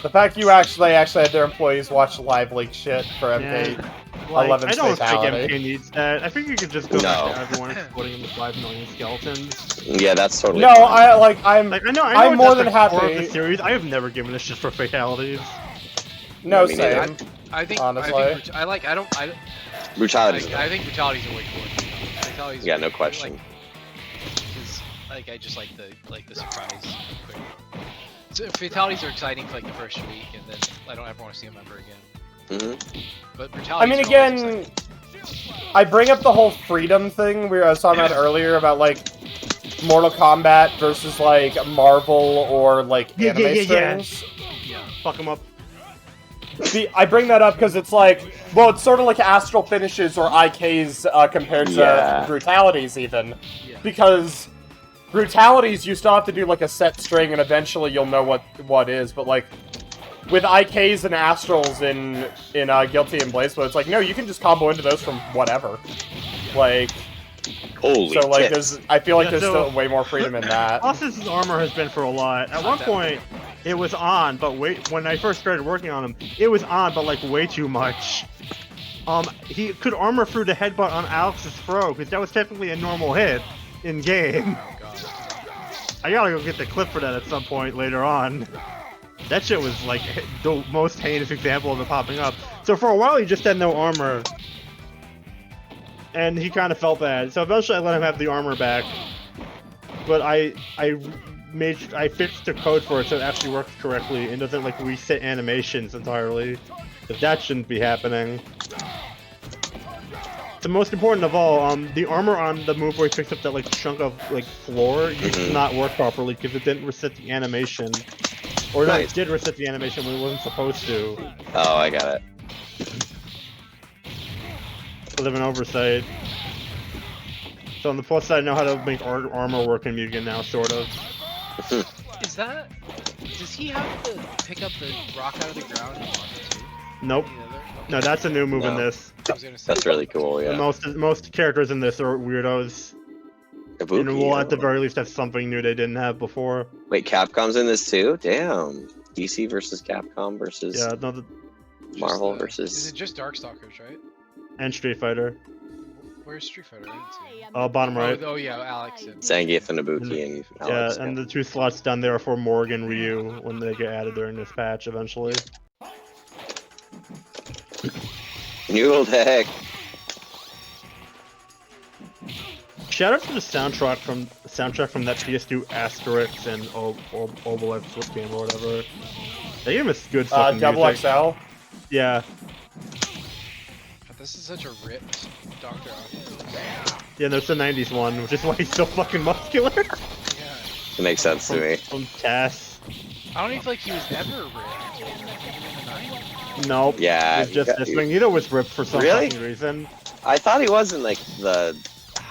The fact you actually had their employees watch live leak shit for MK. Yeah. Like, 11 I don't fatality. think MK needs that. I think you could just go back No. to everyone exploding into 5 million skeletons. Yeah, that's totally. No, fine. I'm Like, I know I'm more than that's the core of happy. the series. I have never given a shit for fatalities. no Me neither. same. I think Honestly. Brutality. I think brutalities are way cooler. Fatalities. Yeah, are- no question. Because I just like the surprise. Quick. So fatalities are exciting for like the first week, and then I don't ever want to see them ever again. Mhm. But I brutalities. mean, are always again, exciting. I bring up the whole freedom thing we were talking about earlier about like Mortal Kombat versus like Marvel or like anime strings. Yeah. Fuck him up. I bring that up because it's like, well, it's sort of like Astral Finishes or IK's compared to Yeah. Brutalities even. Yeah. Because Brutalities, you still have to do like a set string and eventually you'll know what is, but like, with IKs and Astrals in Guilty and Blaze, but it's like, no, you can just combo into those from whatever. Like, Holy so like, tits. I feel like Yeah, there's so- still way more freedom in that. Ossus's armor has been for a lot. At one point, it was on, but when I first started working on him, it was on, but like way too much. He could armor through the headbutt on Alex's throw, because that was technically a normal hit in game. Oh god. I gotta go get the clip for that at some point later on. That shit was like the most heinous example of it popping up. So for a while he just had no armor. And he kind of felt bad. So eventually I let him have the armor back. But I fixed the code for it so it actually works correctly and doesn't like reset animations entirely. Because that shouldn't be happening. The most important of all, the armor on the move where he picks up that like chunk of like floor used to not work properly because it didn't reset the animation. Or no, it did reset the animation when it wasn't supposed to. Oh, I got it. Bit of an oversight. So on the plus side, I know how to make armor work in M.U.G.E.N now, sort of. Is that? Does he have to pick up the rock out of the ground and launch it too? Nope. Any other? Okay. No, that's a new move in No. this. I was gonna say. That's really cool, yeah. Most characters in this are weirdos. Kabuki, And we'll at the oh. very least have something new they didn't have before. Wait, Capcom's in this too? Damn. DC versus Capcom versus Yeah, no, Marvel Is versus... it just Darkstalkers, right? and Street Fighter. Where's Street Fighter? I didn't see it. Bottom right. Oh yeah, Alex. And... Zangief and Ibuki and Alex. Yeah, and the two slots down there are for Morg and Ryu when they get added during this patch eventually. Noodle deck. Shout out to the soundtrack from that PS2 Asterix and Obelix Flip game or whatever. That game is good fucking Double music. XL. Yeah. God, this is such a ripped Doctor. Yeah, there's the 90s one, which is why he's so fucking muscular. Yeah. It makes sense to me. From Cass. I don't even feel like he was ever ripped. Even in the 90s. Nope. Yeah. It was just this thing. Neither was ripped for some Really? fucking reason. I thought he was in like the...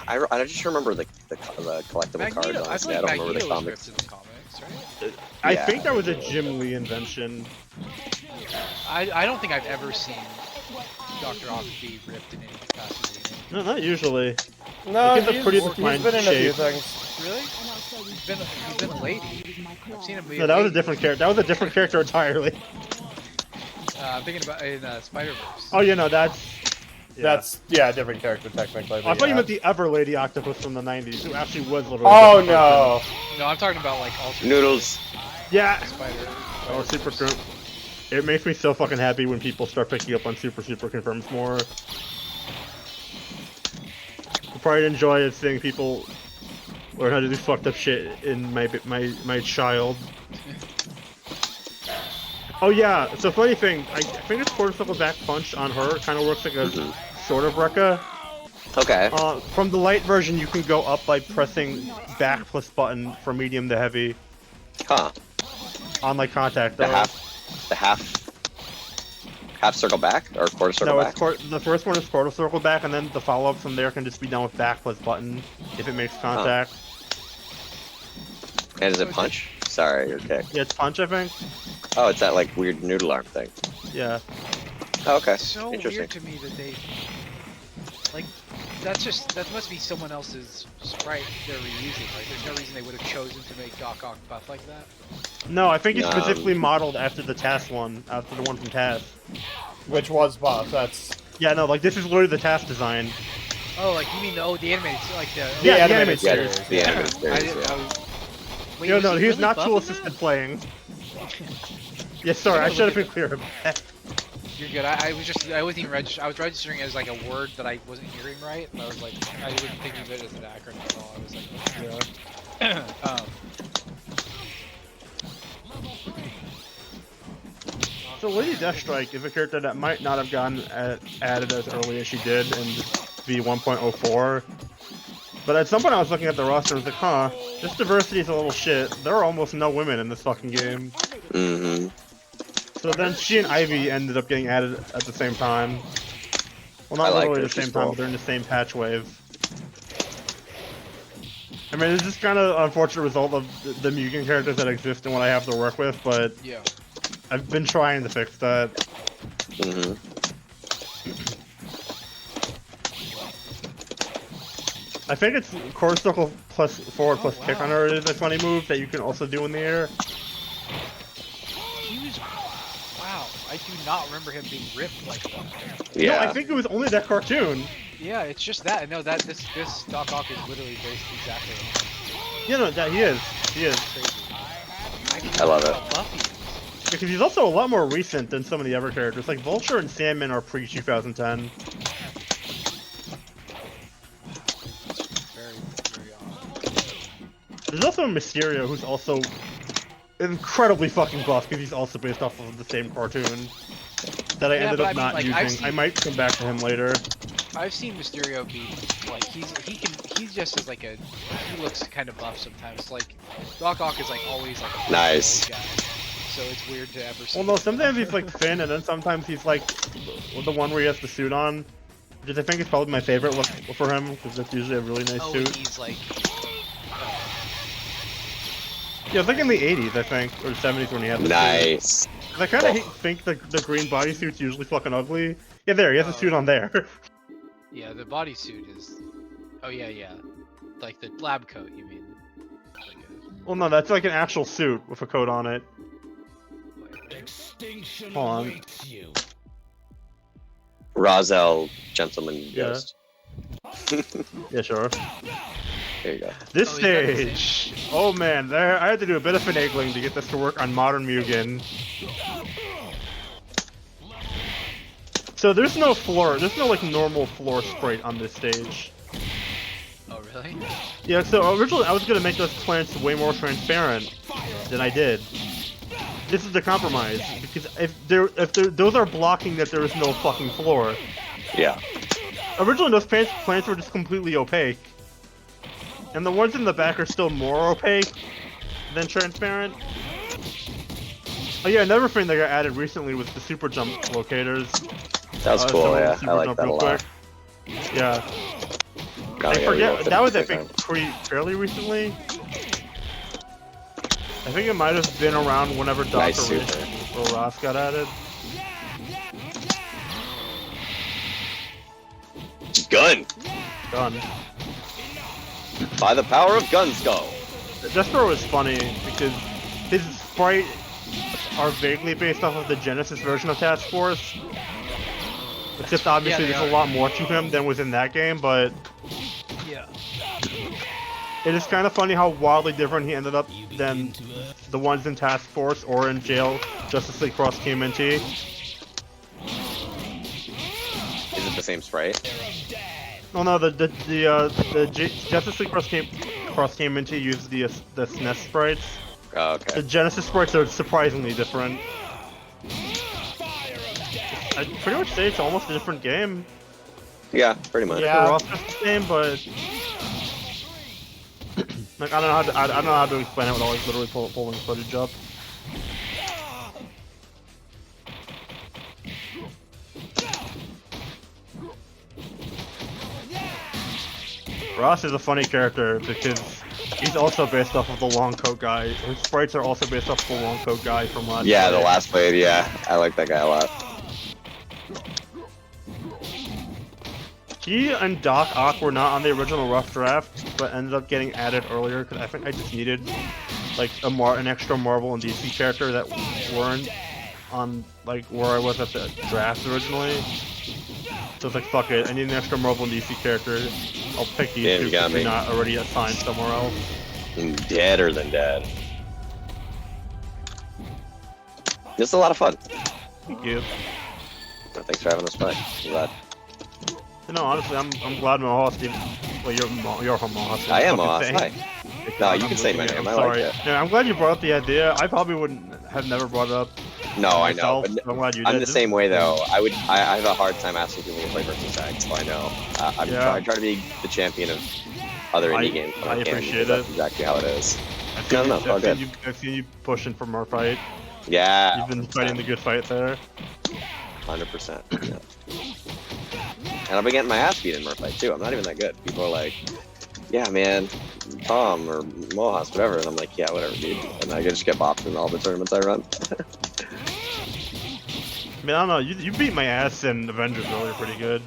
I just remember the collectible cards, Magneto. I honestly. feel I like don't remember the Magneto was comics. ripped in the comics, right? I Yeah. think that was a Jim Lee invention. I don't think I've ever seen Dr. Ock be ripped in any capacity. No, not usually. No, He's a he's, pretty he's defined been in a few shape. things. Really? He's been a lady. I've seen him be No, that was a different character. That was a different character entirely. I'm thinking about in Spider-Verse. Oh, you know, that's... Yeah. That's, yeah, a different character technically. I But thought you yeah. meant the Ever Lady Octopus from the 90s, who actually was literally Oh a different no! No, I'm talking about like alternate Noodles. person. Yeah! Spider. Oh, Super Confirm. It makes me so fucking happy when people start picking up on Super Confirms more. The part I enjoy is seeing people learn how to do fucked up shit in my child. Oh yeah, so funny thing, I think this quarter circle back punch on her kind of works like a sort of Rekka. Okay. From the light version, you can go up by pressing back plus button from medium to heavy Huh. on like contact. The half circle back or quarter circle No, back? it's the first one is quarter circle back, and then the follow up from there can just be done with back plus button if it makes contact. And is it punch? Sorry, or kick? Yeah, it's punch, I think. Oh, it's that like weird noodle arm thing. Yeah. Oh, okay. It's so Interesting. weird to me that they like that must be someone else's sprite they're reusing. Like there's no reason they would have chosen to make Doc Ock buff like that. No, I think it's specifically modeled after the TAS one, after the one from TAS. Which was buff. That's Yeah, no, like this is literally the TAS design. Oh, like you mean the animated like the Yeah, the animated animated Yeah, series. the animated I series, didn't. yeah. I was, wait, No, was no, he he's really not buff tool in that? assisted playing. Yeah, sorry, I should have been clear about that. You're good. I wasn't even registering. I was registering as like a word that I wasn't hearing right. And I was like, I wasn't thinking of it as an acronym at all. I was like, yeah. So Lady Deathstrike is a character that might not have gotten added as early as she did in v1.04. But at some point I was looking at the roster and was like, huh, this diversity is a little shit. There are almost no women in this fucking game. Mm-hmm. So then she and Ivy ended up getting added at the same time. Well, not I like literally her, the same she's time, cool. but they're in the same patch wave. I mean, it's just kind of an unfortunate result of the MUGEN characters that exist and what I have to work with, but Yeah. I've been trying to fix that. Mm-hmm. I think it's core circle plus forward plus Oh, kick wow. on her is a funny move that you can also do in the air. He was. Wow, I do not remember him being ripped like that. No, Yeah. I think it was only that cartoon. Yeah, it's just that. No, that this Doc Ock is literally based exactly on him. Yeah, no, that he is. He is. Crazy. I love it. How buff he is. Because he's also a lot more recent than some of the other characters. Like Vulture and Sandman are pre-2010. Very, very odd. There's also Mysterio, who's also incredibly fucking buff because he's also based off of the same cartoon that I Yeah, ended but up I mean, not like, using. I've seen- I might come back to him later. I've seen Mysterio be like he's just as like he looks kind of buff sometimes. Like Doc Ock is like always like a Nice. old guy, so it's weird to ever see. Well, no, him sometimes buff. he's like thin, and then sometimes he's like the one where he has the suit on, which I think is probably my favorite look for him because that's usually a really nice Oh, suit. and he's like. Yeah, it's like in the 80s, I think, or 70s when he had the suit. Nice. 'Cause I kind of think the green bodysuit's usually fucking ugly. Yeah, there, he has a suit on there. Yeah, the bodysuit is. Oh yeah, yeah, like the lab coat. You mean? Like Well, no, that's like an actual suit with a coat on it. Extinction Hold on. awaits you. Roselle, gentleman Yeah. ghost. Yeah, sure. There you go. This Oh, he's got the stage. Oh man, there I had to do a bit of finagling to get this to work on modern MUGEN. So there's no floor. There's no like normal floor sprite on this stage. Oh really? Yeah. So originally I was gonna make those plants way more transparent than I did. This is the compromise because if those are blocking that there is no fucking floor. Yeah. Originally those plants were just completely opaque. And the ones in the back are still more opaque than transparent. Oh yeah, another thing that got added recently was the super jump locators. That was cool, someone yeah. super I like jump that a real lot. quick. Yeah. Gotta I go forget, real that was I quick. think fairly recently. I think it might have been around whenever Dr. Nice Rich super. or Ross got added. Gun! Done. By the power of gun skull. Despero was funny because his sprite are vaguely based off of the Genesis version of Task Force. Except obviously they there's a are. lot more to him than was in that game, but Yeah. it is kind of funny how wildly different he ended up than the ones in Task Force or in Jail Justice League Cross TMNT. Is it the same sprite? Oh no, the Justice League Cross TMNT used the SNES sprites. Oh, The okay. Genesis sprites are surprisingly different. I'd pretty much say it's almost a different game. Yeah, pretty much. Yeah. The roster's the same, but like I don't know how to explain it without like literally pulling footage up. Ross is a funny character because he's also based off of the long coat guy. His sprites are also based off of the long coat guy from last. Yeah, the Blade. last blade, yeah. I like that guy a lot. He and Doc Ock were not on the original rough draft, but ended up getting added earlier because I think I just needed like an extra Marvel and DC character that weren't on like where I was at the draft originally. So it's like fuck it, I need an extra Marvel and DC character. I'll pick these Yeah, two you got if they're me. not already assigned somewhere else. Deader than dead. This is a lot of fun. Thank you. Thanks for having us play. I'm glad. You know, honestly, I'm glad Mohast. Well, you're from Mohast. I am fucking Mohast. thing. Hi. No, you can say my name. I like Sorry. it. Yeah, I'm glad you brought up the idea. I probably wouldn't have never brought it up. No, I know. myself, But so I'm glad you I'm did. the This same is- way though. I have a hard time asking people to play versus X, so I know. I try to be the champion of other indie games when I I can. appreciate Because that's it. exactly how it is. No, No, all good. I've seen you pushing for more fight. Yeah. You've been fighting the good fight there. 100%. Yeah. And I've been getting my ass beat in Murphy too. I'm not even that good. People are like, yeah, man, Tom or Mohast, whatever. And I'm like, yeah, whatever, dude. And I just get bopped in all the tournaments I run. I mean, I don't know. You beat my ass in Avengers earlier pretty good.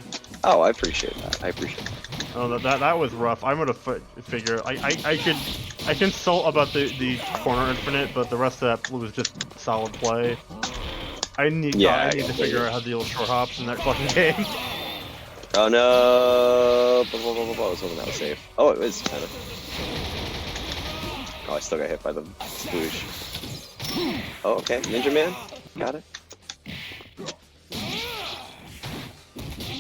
Oh, I appreciate that. I appreciate that. Oh, that was rough. I'm gonna figure. I can consult about the corner infinite, but the rest of that was just solid play. I need Yeah, I need to figure out how to deal with short hops in that fucking game. Oh no! I was hoping that was safe. Oh, it was kind of. Oh, I still got hit by the swoosh. Oh, okay. Ninja Man. Got it.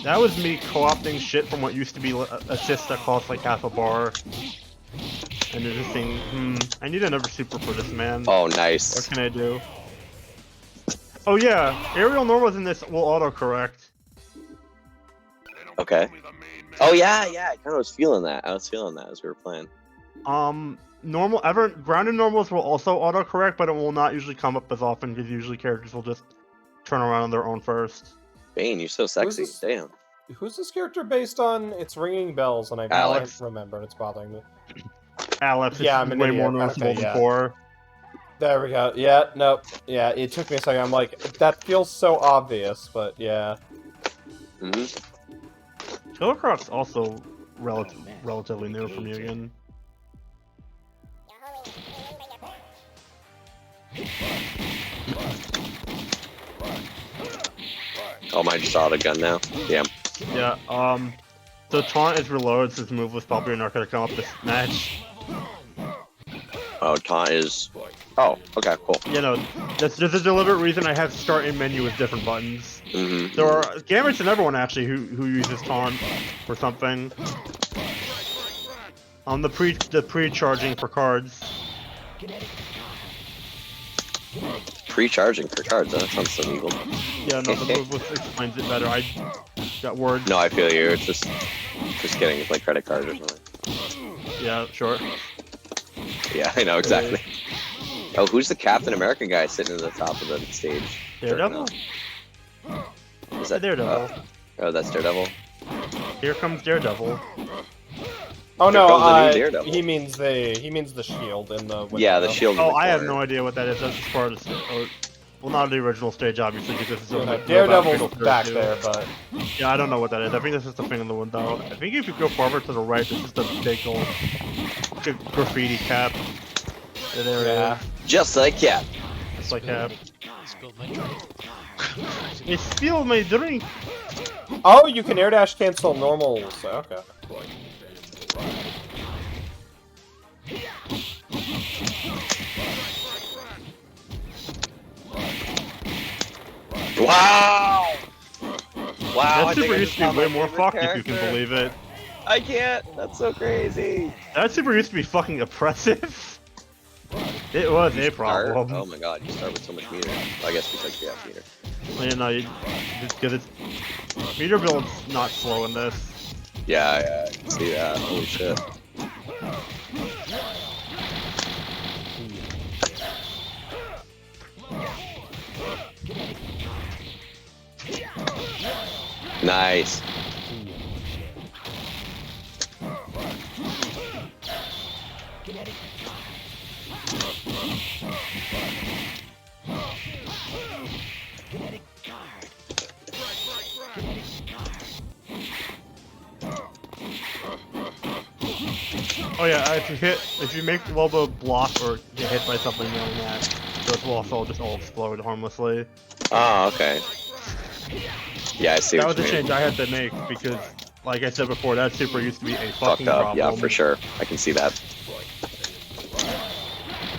That was me co-opting shit from what used to be assists that cost like half a bar. And they're just saying, I need another super for this, man. Oh, What nice. can I do? Oh yeah, aerial normals in this will autocorrect. Okay. Oh yeah, yeah. I kind of was feeling that. I was feeling that as we were playing. Grounded normals will also autocorrect, but it will not usually come up as often because usually characters will just turn around on their own first. Bane, you're so sexy. this? Damn. Who's this character based on? It's ringing bells, and I Alex. can't remember, and it's bothering me. Alex is Yeah, I'm an way idiot. more noticeable Okay, than yeah. Core. There we go. Yeah, nope. Yeah, it took me a second. I'm like, that feels so obvious, but yeah. Killer Croc's also relatively new from MUGEN. Oh, my just saw the gun now. Damn. Yeah, so taunt is reloaded, so this move was probably not gonna come up this match. Oh, taunt is. Oh, okay, cool. You know, there's a deliberate reason I have start in menu with different buttons. Mm-hmm. There are Gambit's another one actually who uses taunt for something. The pre-charging for cards. Pre-charging for cards. That sounds so evil. Yeah, no, the move explains it better. I got words. No, I feel you. It's just kidding. It's like credit card or something. Yeah, sure. Yeah, I know exactly. Oh, who's the Captain America guy sitting at the top of the stage? Daredevil? Is that Daredevil? Oh, that's Daredevil. Here comes Daredevil. Oh Here comes the new no, Daredevil. he means the shield in the window. Yeah, the shield. in Oh, the I have corner. no idea what that is. That's part of the well, not the original stage, obviously, because this is only Daredevil's back there, but yeah, I don't know what that is. I think this is the thing in the window. I think if you go farther to the right, this is the big old graffiti cap. Yeah, there it is. Just like Cap. It's like cap. Spilled my drink. It spilled my drink. oh, you can air dash cancel normals. Okay. Wow! Wow! That super used to be way more fucked if you can believe it. I can't. That's so crazy. That super used to be fucking oppressive. It was a problem. Oh my god! You start with so much meter. Well, I guess because you have meter. You know, because it's meter build's not slow in this. Yeah, I can see that. Holy shit. Nice. Oh yeah, if you make Lobo block or get hit by something like that, those will also just all explode harmlessly. Oh, okay. Yeah, I see That what was you a mean. change I had to make because, like I said before, that super used to be a Fucked fucking up. problem. Yeah, for sure. I can see that.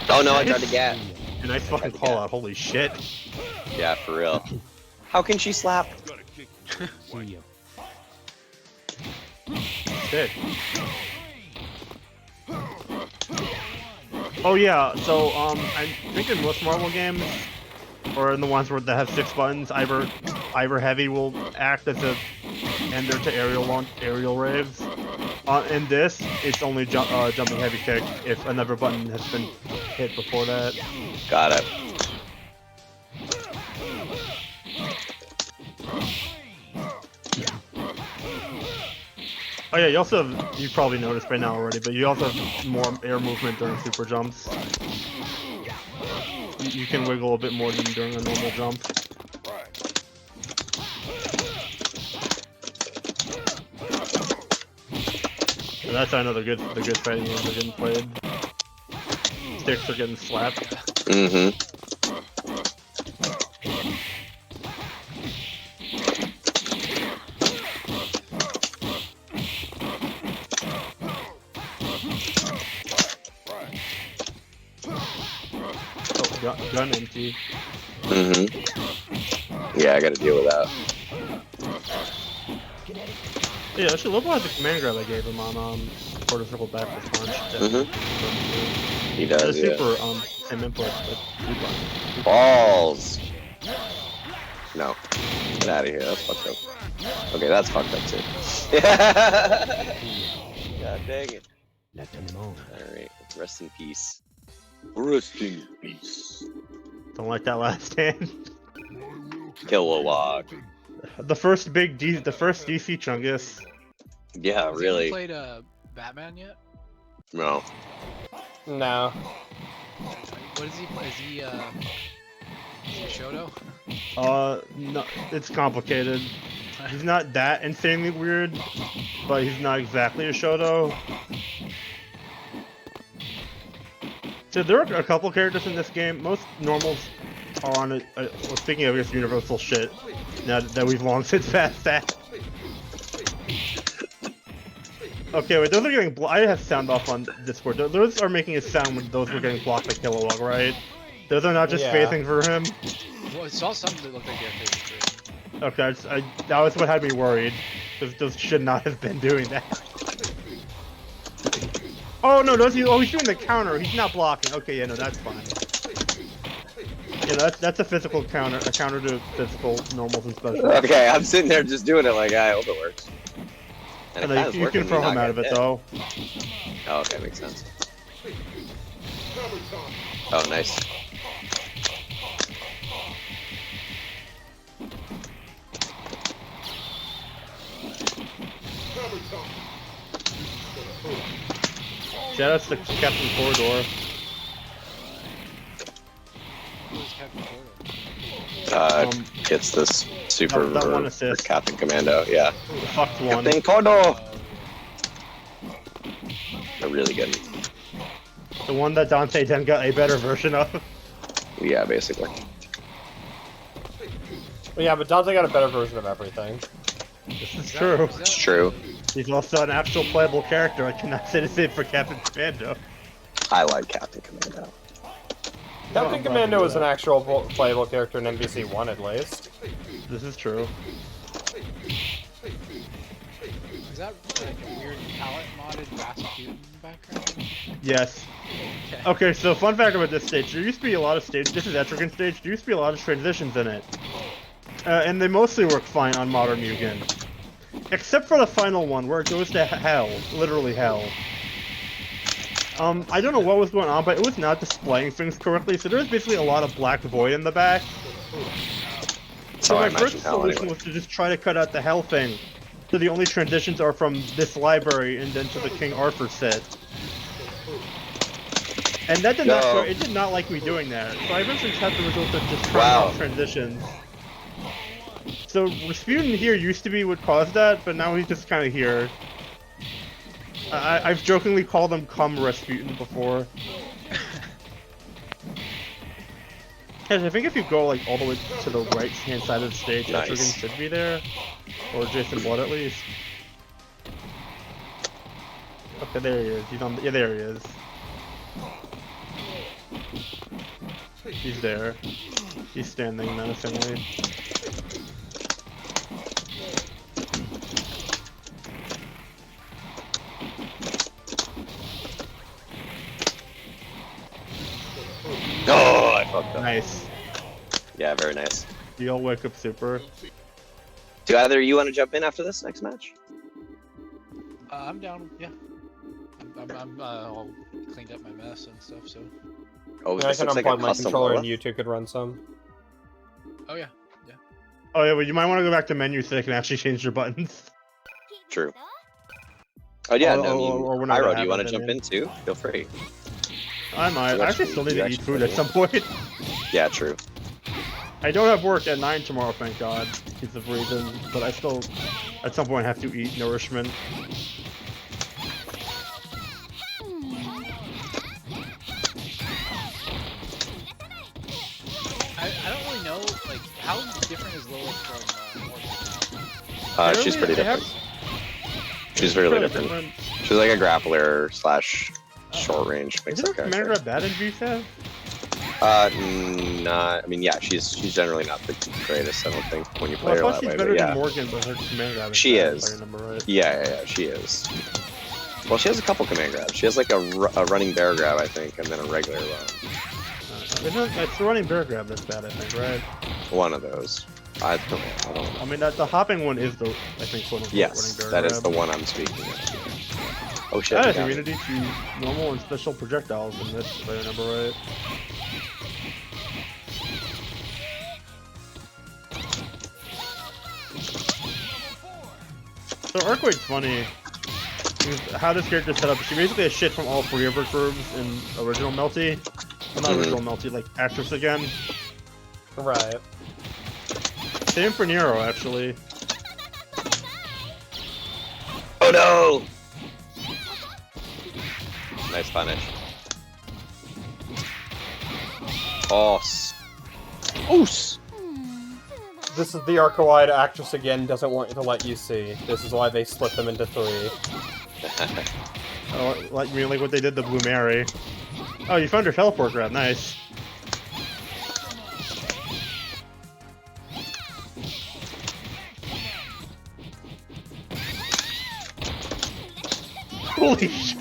Oh no, I tried to get. And I fucking call out, holy shit. Yeah, for real. How can she slap? Shit. Oh yeah, so I think in most Marvel games, or in the ones that have 6 buttons, either heavy will act as a ender to aerial raves. In this, it's only jumping heavy kick if another button has been hit before that. Got it. Oh yeah, you also have, you probably noticed by now already, but you also have more air movement during super jumps. You can wiggle a bit more than during a normal jump. So that's another good, the good fighting games are getting played. Sticks are getting slapped. Mm-hmm. Oh, gun empty. Mm-hmm. Yeah, I gotta deal with that. Yeah, actually, Lobo has a command grab I gave him on quarter circle backwards punch. He does, The yeah. super same input, but two buttons. Balls! No. Get out of here, that's fucked up. Okay, that's fucked up too. God dang it. Let them know. Alright, rest in peace. Rest in peace. Don't like that last hand. Kilowog. The first DC Chungus. Yeah, Has really. anyone played Batman yet? No. No. What does he play? Is he a Shoto? No, it's complicated. He's not that insanely weird, but he's not exactly a Shoto. So there are a couple characters in this game. Most normals are on it. Well, speaking of this universal shit, now that we've long since passed that. Okay, wait, those are getting I have sound off on Discord. Those are making a sound when those were getting blocked by Kilowog, right? Those are not just Yeah. phasing for him. Well, I saw some that looked like they're phasing through. Okay, that was what had me worried. Those should not have been doing that. Oh no, he's doing the counter. He's not blocking. Okay, yeah, no, that's fine. Yeah, that's a physical counter, a counter to physical normals and specials. Okay, I'm sitting there just doing it like, I hope it works. And it No, kinda is you working, can throw me him not out of it getting though. hit. Oh, okay, makes sense. Oh, nice. Shoutouts to Captain Corridor. Who's Captain Portal? Gets this super that one or assist. Captain Commando, yeah. The fucked one. Captain Cordo! A really good. The one that Dante then got a better version of. Yeah, basically. Well, yeah, but Dante got a better version of everything. This is true. It's true. He's also an actual playable character. I cannot say the same for Captain Commando. I like Captain Commando. Captain Commando is an actual playable character in MVC1 at least. This is true. Is that like a weird palette modded Rasputin background? Yes. Okay. Okay, so fun fact about this stage. There used to be a lot of stages. This is Etrigan stage. There used to be a lot of transitions in it. And they mostly work fine on modern MUGEN. Except for the final one, where it goes to hell. Literally hell. I don't know what was going on, but it was not displaying things correctly, so there was basically a lot of black void in the back. So my first solution was to just try to cut out the hell thing. So the only transitions are from this library and then to the King Arthur set. And that did not work. It did not like me doing that. So I eventually just had the result of just turning off transitions. So Rasputin here used to be what caused that, but now he's just kind of here. I've jokingly called him Cum Rasputin before. I think if you go like all the way to the right hand side of the stage, Etrigan should be there. Or Jason Blood at least. Okay, there he is. He's on the, yeah, there he is. He's there. He's standing menacingly. Oh, I fucked up. Nice. Yeah, very nice. Deal wake up super. Do either of you want to jump in after this next match? I'm down. Yeah. I'm all cleaned up my mess and stuff. So. Oh, Yeah, I this can looks like a unplug my custom controller and Lola. you two could run some. Oh yeah. Oh yeah, but you might want to go back to menu so they can actually change your buttons. True. Oh yeah, no, I mean, or whenever Pyro, they do you have want it, to I jump mean. in too? Feel free. I might. You I actually still need to eat food at some point. Yeah, true. I don't have work at 9 tomorrow, thank God, because of reasons. But I still, at some point, have to eat nourishment. I don't really know like how different is Lilith from Morgan? She's pretty Apparently, I have- different. She's really fairly different. She's like a grappler slash short range mix Isn't up her commander character. grab bad in VSAV? Not. I mean, yeah, she's generally not the greatest. I don't think when you play Well, I her thought that she's way. better But than yeah, Morgan, but her commander grab is She bad, is. if I remember right. yeah, she is. Well, she has a couple command grabs. She has like a running bear grab, I think, and then a regular run. It's the running bear grab that's bad, I think, right? One of those. I don't know. I mean, the hopping one is the, I think, quote unquote running Yes, bear that grab. is the one I'm speaking of. Oh shit! That I has got it. immunity to normal and special projectiles in this, if I remember right. So Earthquake's funny. Because how this character's set up, she basically has shit from all three of her curves in original Melty. Well, not original Melty, like Actress again. Right. Same for Nero, actually. Oh no! Nice punish. Oos! This is the Arco-eyed Actress again doesn't want you to let you see. This is why they split them into 3. Oh, like what they did to Blue Mary. Oh, you found her teleport grab, nice. Holy sh!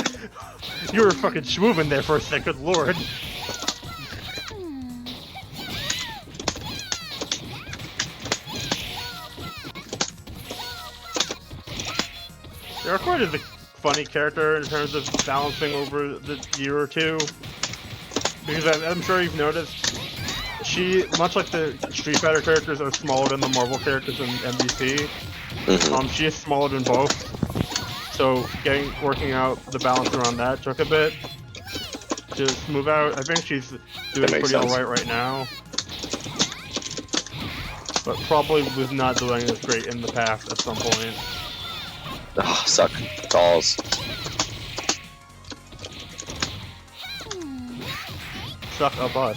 You were fucking schmoovin' there for a second, lord. Darkwood is a funny character in terms of balancing over the year or two. Because I'm sure you've noticed, she, much like the Street Fighter characters are smaller than the Marvel characters in MVC, she is smaller than both. So working out the balance around that took a bit to smooth out. I think she's doing makes pretty sense. alright right now. But probably was not doing as great in the past at some point. Oh, suck. Balls. Suck a butt.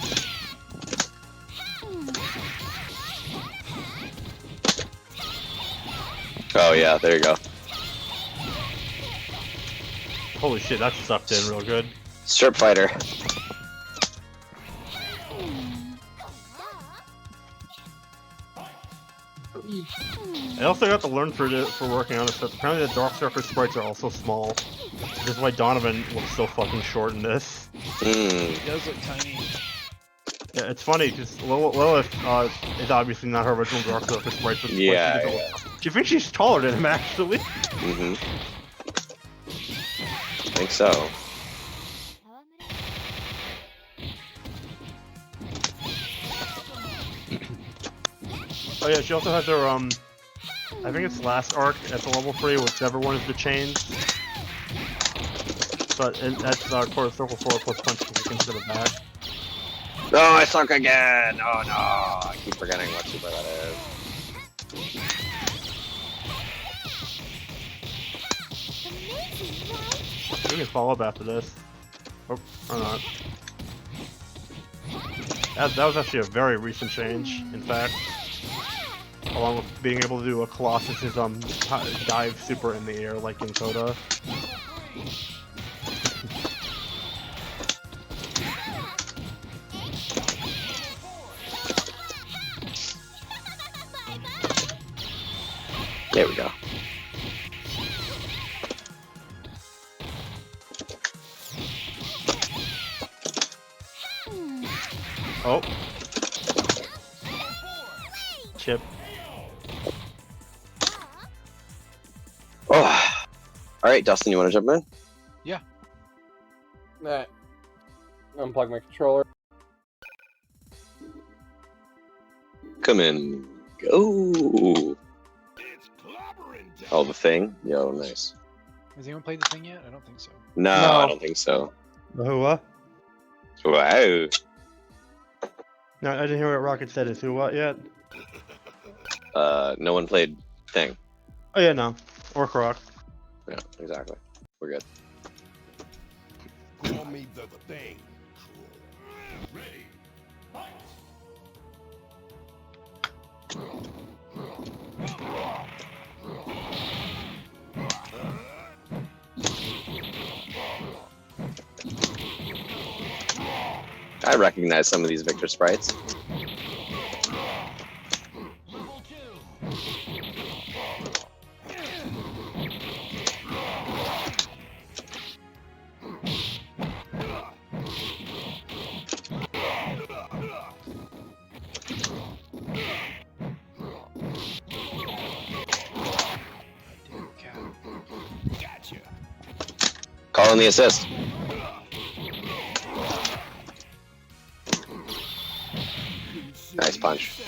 Oh yeah, there you go. Holy shit, that sucked in real good. Strip fighter. I also got to learn for working on this stuff. Apparently the Darkstalker sprites are also small. This is why Donovan looks so fucking short in this. Mm. He does look tiny. Yeah, it's funny because Lilith is obviously not her original Darkstalker sprite, but Yeah, she, yeah. She thinks she's taller than him actually. Mm-hmm. I think so. Oh yeah, she also has her I think it's last arc at the level 3, whichever one is the change. But that's quarter circle 4 plus punch kick instead of back. No, I suck again! Oh no! I keep forgetting what super that is. We can follow up after this. Oh, or not. That was actually a very recent change, in fact. Along with being able to do a Colossus's dive super in the air like in Coda. There we go. Oh. Chip. Oh, All right, Dustin, you want to jump in? Nah. Unplug my controller. Come in. Go. It's clobbering time. Oh, the thing? Yo, nice. Has anyone played the thing yet? I don't think so. No, No. I don't think so. Who what? Wow. No, I didn't hear what Rocket said. Is who what yet? No one played thing. Oh yeah, no. Or Croc. Yeah, exactly. We're good. Call me the thing. Ready. Fight. I recognize some of these Victor sprites. Gotcha. Calling the assist. Nice punch.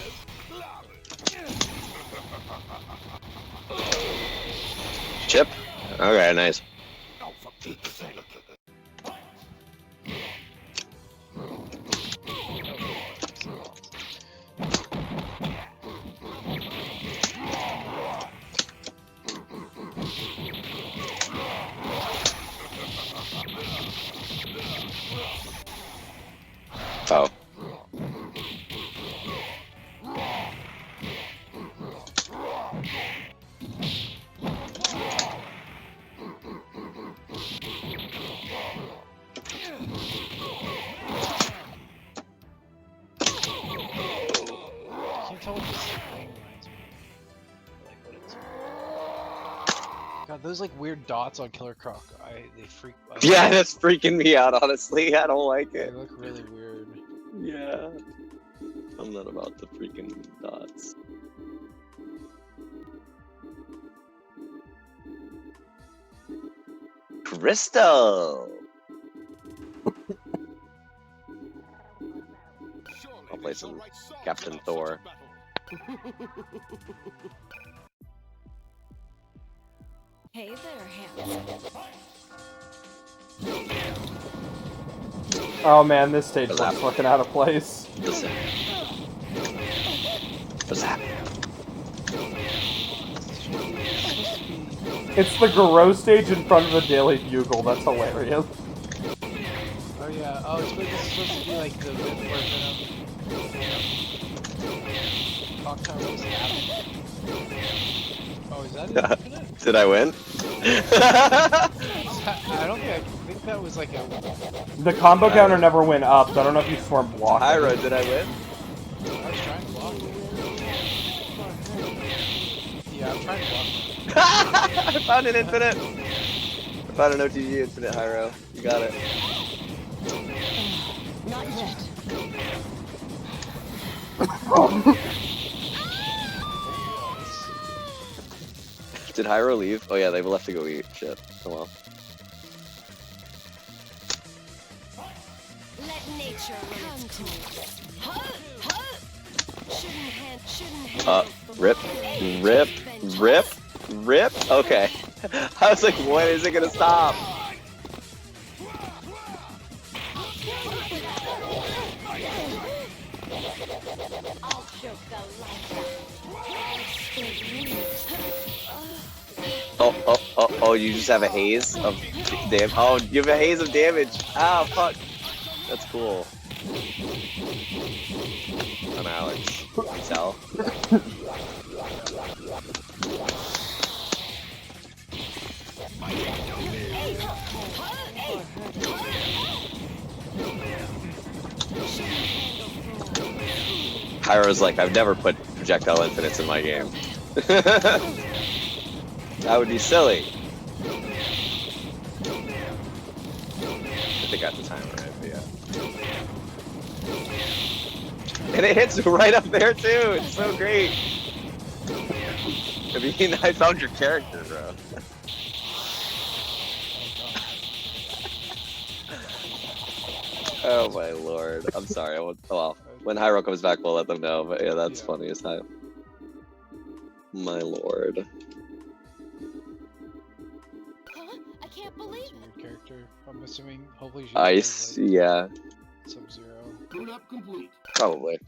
Chip? Okay, nice. Oh. I can't tell what this thing reminds me of. Like what it's. God, those like weird dots on Killer Croc. They freak. Yeah, that's freaking me out, honestly. I don't like They it. look really weird. Yeah. I'm not about the freaking dots. Crystal! I'll play some Captain Thor. Hey there, handsome. Oh man, this stage What's looks that? fucking out of place. Listen. What's happening? It's the Garou stage in front of the Daily Bugle. That's hilarious. Oh yeah. Oh, it's this is supposed to be like the bit where Venom. Clock Tower was happening. Oh, is that infinite? Did I win? I don't think. I think that was like a. The combo counter never went up, so I don't know if you swarm block. Hyro, did I win? I was trying to block it. Yeah, I'm trying to block it. I found an infinite! I found an OTG infinite, Hyro. You got it. Not yet. Did Hyro leave? Oh yeah, they left to go eat. Shit. Oh well. Let nature come to me. Rip. Rip. Rip. Rip? Okay. I was like, when is it gonna stop? I'll choke the life Oh, you just have a haze of damage. Oh, you have a haze of damage. Ah, fuck. That's cool. I'm Alex. Sal. Hyro's like, I've never put projectile infinites in my game. That would be silly. I think I got the timer right, but yeah. And it hits right up there too. It's so great. I mean, I found your character, bro. Oh my lord. I'm sorry. I won't, well, when Hyro comes back, we'll let them know. But yeah, that's funny as hell. My lord. Huh? I can't believe It's a it. weird character. I'm assuming. Hopefully she's Ice, like yeah, Sub-Zero. Boot up complete. probably.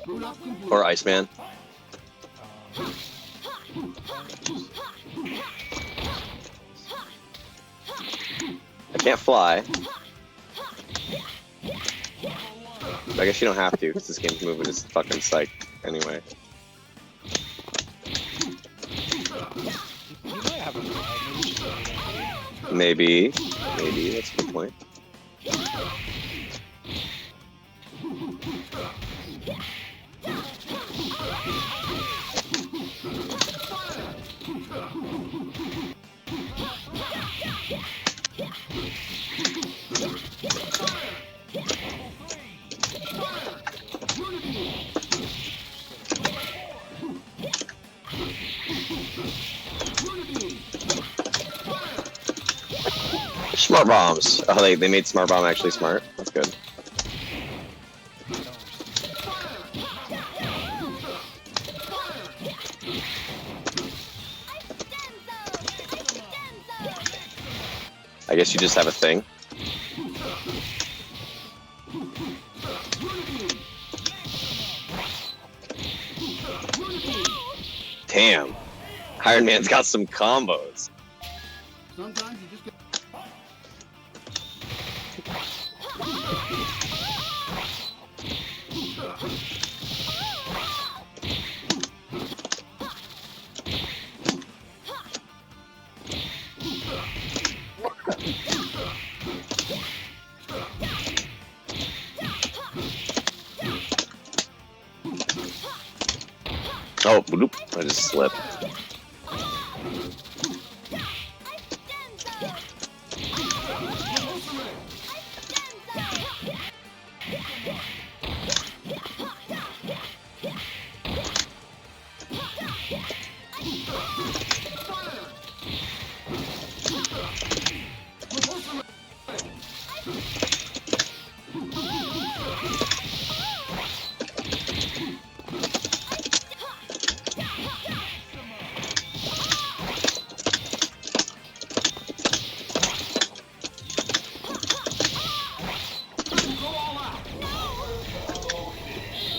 Boot up complete. Or Iceman. I can't fly. I guess you don't have to, because this game's moving is fucking psych anyway. He might have a fly. Maybe. Maybe, that's a good point. Smart bombs. Oh, they made smart bomb actually smart. That's good. I guess you just have a thing. Damn. Iron Man's got some combos. Sometimes you just get. Oh, bloop. I just slipped.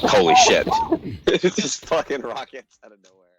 Holy shit. It's just fucking rockets out of nowhere.